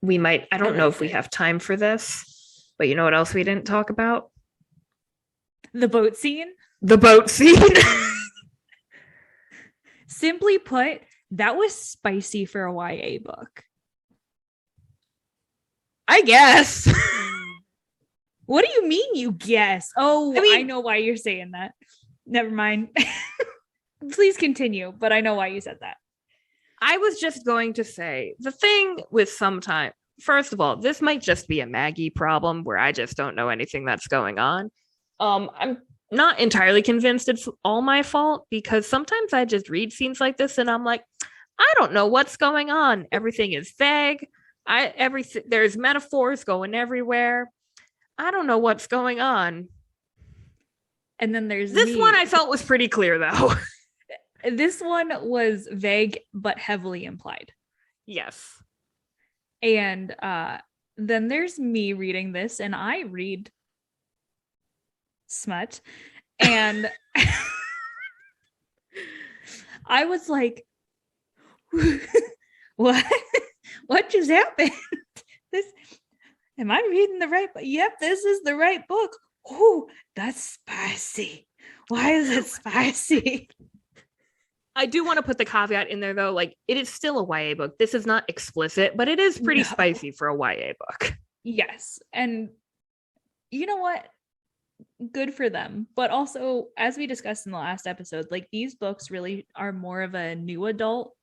Speaker 2: I don't know if we have time for this, but you know what else we didn't talk about?
Speaker 1: The boat scene?
Speaker 2: The boat scene.
Speaker 1: Simply put, that was spicy for a YA book.
Speaker 2: I guess.
Speaker 1: What do you mean you guess? Oh, I know why you're saying that. Never mind. Please continue, but I know why you said that.
Speaker 2: I was just going to say, the thing with sometimes, first of all, this might just be a Maggie problem where I just don't know anything that's going on. I'm not entirely convinced it's all my fault, because sometimes I just read scenes like this and I'm like, I don't know what's going on. Everything is vague. There's metaphors going everywhere. I don't know what's going on.
Speaker 1: And then there's
Speaker 2: this one I felt was pretty clear, though.
Speaker 1: This one was vague but heavily implied.
Speaker 2: Yes.
Speaker 1: And then there's me reading this, and I read smut. And I was like, what? What just happened? Am I reading the right book? Yep, this is the right book. Oh, that's spicy. Why is it spicy?
Speaker 2: I do want to put the caveat in there, though. Like, it is still a YA book. This is not explicit, but it is pretty spicy for a YA book.
Speaker 1: Yes. And you know what? Good for them. But also, as we discussed in the last episode, like, these books really are more of a new adult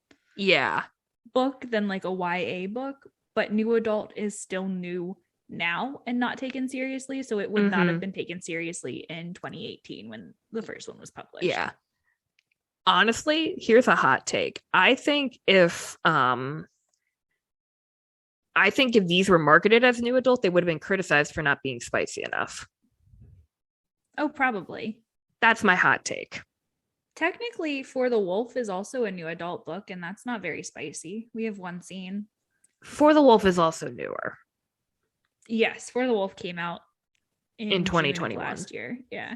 Speaker 1: book than like a YA book. But new adult is still new now and not taken seriously. So it would not have been taken seriously in 2018 when the first one was published.
Speaker 2: Yeah. Honestly, here's a hot take. I think if these were marketed as new adult, they would have been criticized for not being spicy enough.
Speaker 1: Oh, probably.
Speaker 2: That's my hot take.
Speaker 1: Technically, For the Wolf is also a new adult book, and that's not very spicy. We have one scene.
Speaker 2: For the Wolf is also newer.
Speaker 1: Yes, For the Wolf came out in
Speaker 2: 2021
Speaker 1: last year. Yeah.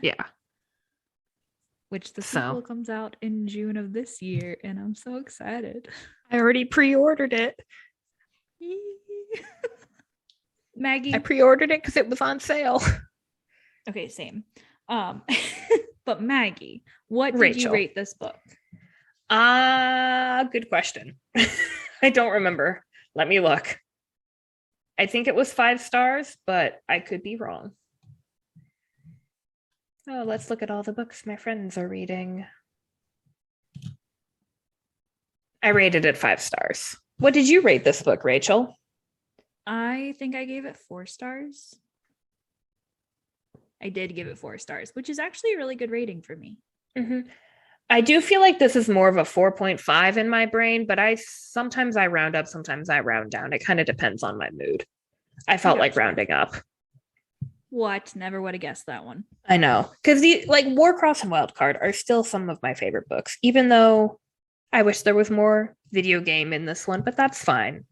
Speaker 1: Which the sequel comes out in June of this year, and I'm so excited.
Speaker 2: I already pre-ordered it.
Speaker 1: Maggie,
Speaker 2: I pre-ordered it because it was on sale.
Speaker 1: Okay, same. But Maggie, what did you rate this book?
Speaker 2: Good question. I don't remember. Let me look. I think it was 5 stars, but I could be wrong. Oh, let's look at all the books my friends are reading. I rated it 5 stars. What did you rate this book, Rachel?
Speaker 1: I think I gave it 4 stars. I did give it 4 stars, which is actually a really good rating for me.
Speaker 2: I do feel like this is more of a 4.5 in my brain, but sometimes I round up, sometimes I round down. It kind of depends on my mood. I felt like rounding up.
Speaker 1: What? Never would have guessed that one.
Speaker 2: I know. Because Warcross and Wildcard are still some of my favorite books, even though I wish there was more video game in this one, but that's fine.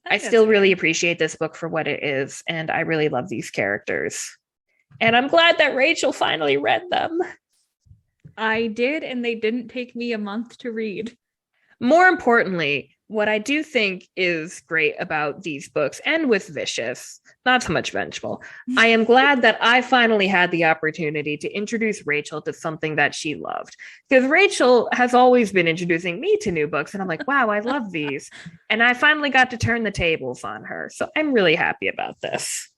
Speaker 2: I still really appreciate this book for what it is, and I really love these characters. And I'm glad that Rachel finally read them.
Speaker 1: I did, and they didn't take me a month to read.
Speaker 2: More importantly, what I do think is great about these books, and with Vicious, not so much Vengeful, I am glad that I finally had the opportunity to introduce Rachel to something that she loved. Because Rachel has always been introducing me to new books, and I'm like, wow, I love these. And I finally got to turn the tables on her. So I'm really happy about this.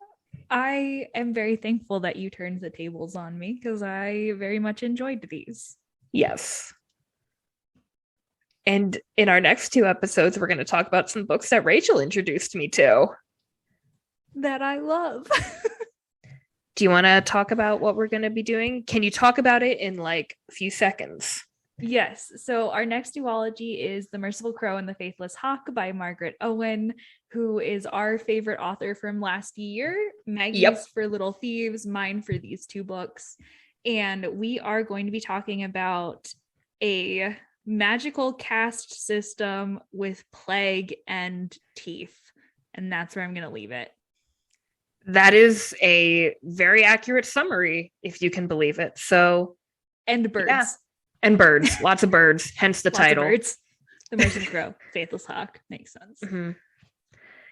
Speaker 1: I am very thankful that you turned the tables on me, because I very much enjoyed these.
Speaker 2: Yes. And in our next 2 episodes, we're going to talk about some books that Rachel introduced me to.
Speaker 1: That I love.
Speaker 2: Do you want to talk about what we're going to be doing? Can you talk about it in like a few seconds?
Speaker 1: Yes. So our next duology is The Merciful Crow and the Faithless Hawk by Margaret Owen, who is our favorite author from last year. Maggie's for Little Thieves, mine for these 2 books. And we are going to be talking about a magical caste system with plague and teeth. And that's where I'm going to leave it.
Speaker 2: That is a very accurate summary, if you can believe it. So,
Speaker 1: and birds.
Speaker 2: Yeah. And birds. Lots of birds, hence the title.
Speaker 1: Birds. The Merciful Crow, Faithless Hawk. Makes sense.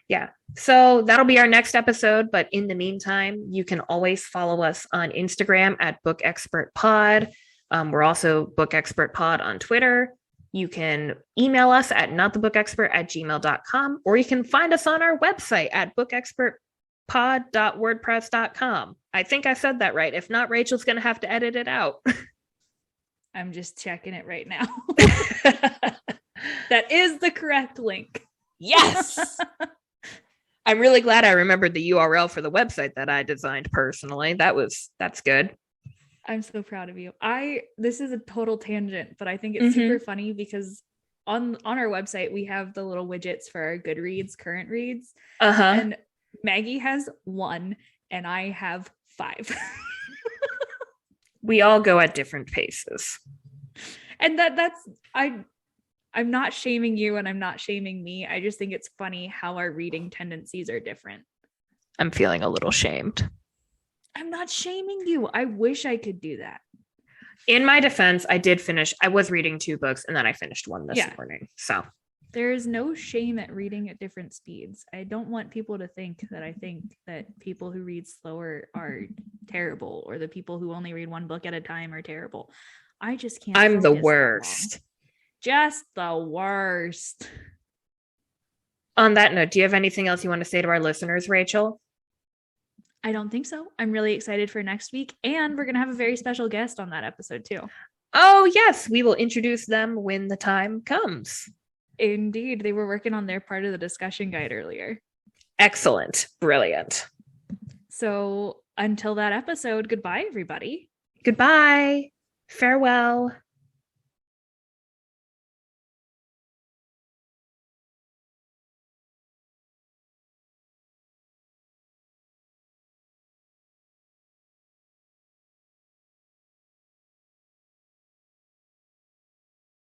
Speaker 2: Yeah. So that'll be our next episode. But in the meantime, you can always follow us on Instagram at Book Expert Pod. We're also Book Expert Pod on Twitter. You can email us at notthebookexpert@gmail.com, or you can find us on our website at bookexpertpod.wordpress.com. I think I said that right. If not, Rachel's going to have to edit it out.
Speaker 1: I'm just checking it right now. That is the correct link.
Speaker 2: Yes. I'm really glad I remembered the URL for the website that I designed personally. That's good.
Speaker 1: I'm so proud of you. This is a total tangent, but I think it's super funny because on our website, we have the little widgets for our Goodreads current reads. And Maggie has 1 and I have 5.
Speaker 2: We all go at different paces.
Speaker 1: And I'm not shaming you and I'm not shaming me. I just think it's funny how our reading tendencies are different.
Speaker 2: I'm feeling a little shamed.
Speaker 1: I'm not shaming you. I wish I could do that.
Speaker 2: In my defense, I was reading 2 books and then I finished one this morning. So
Speaker 1: there is no shame at reading at different speeds. I don't want people to think that I think that people who read slower are terrible or the people who only read one book at a time are terrible. I just can't.
Speaker 2: I'm the worst.
Speaker 1: Just the worst.
Speaker 2: On that note, do you have anything else you want to say to our listeners, Rachel?
Speaker 1: I don't think so. I'm really excited for next week. And we're going to have a very special guest on that episode too.
Speaker 2: Oh, yes. We will introduce them when the time comes.
Speaker 1: Indeed. They were working on their part of the discussion guide earlier.
Speaker 2: Excellent. Brilliant.
Speaker 1: So until that episode, goodbye, everybody.
Speaker 2: Goodbye. Farewell.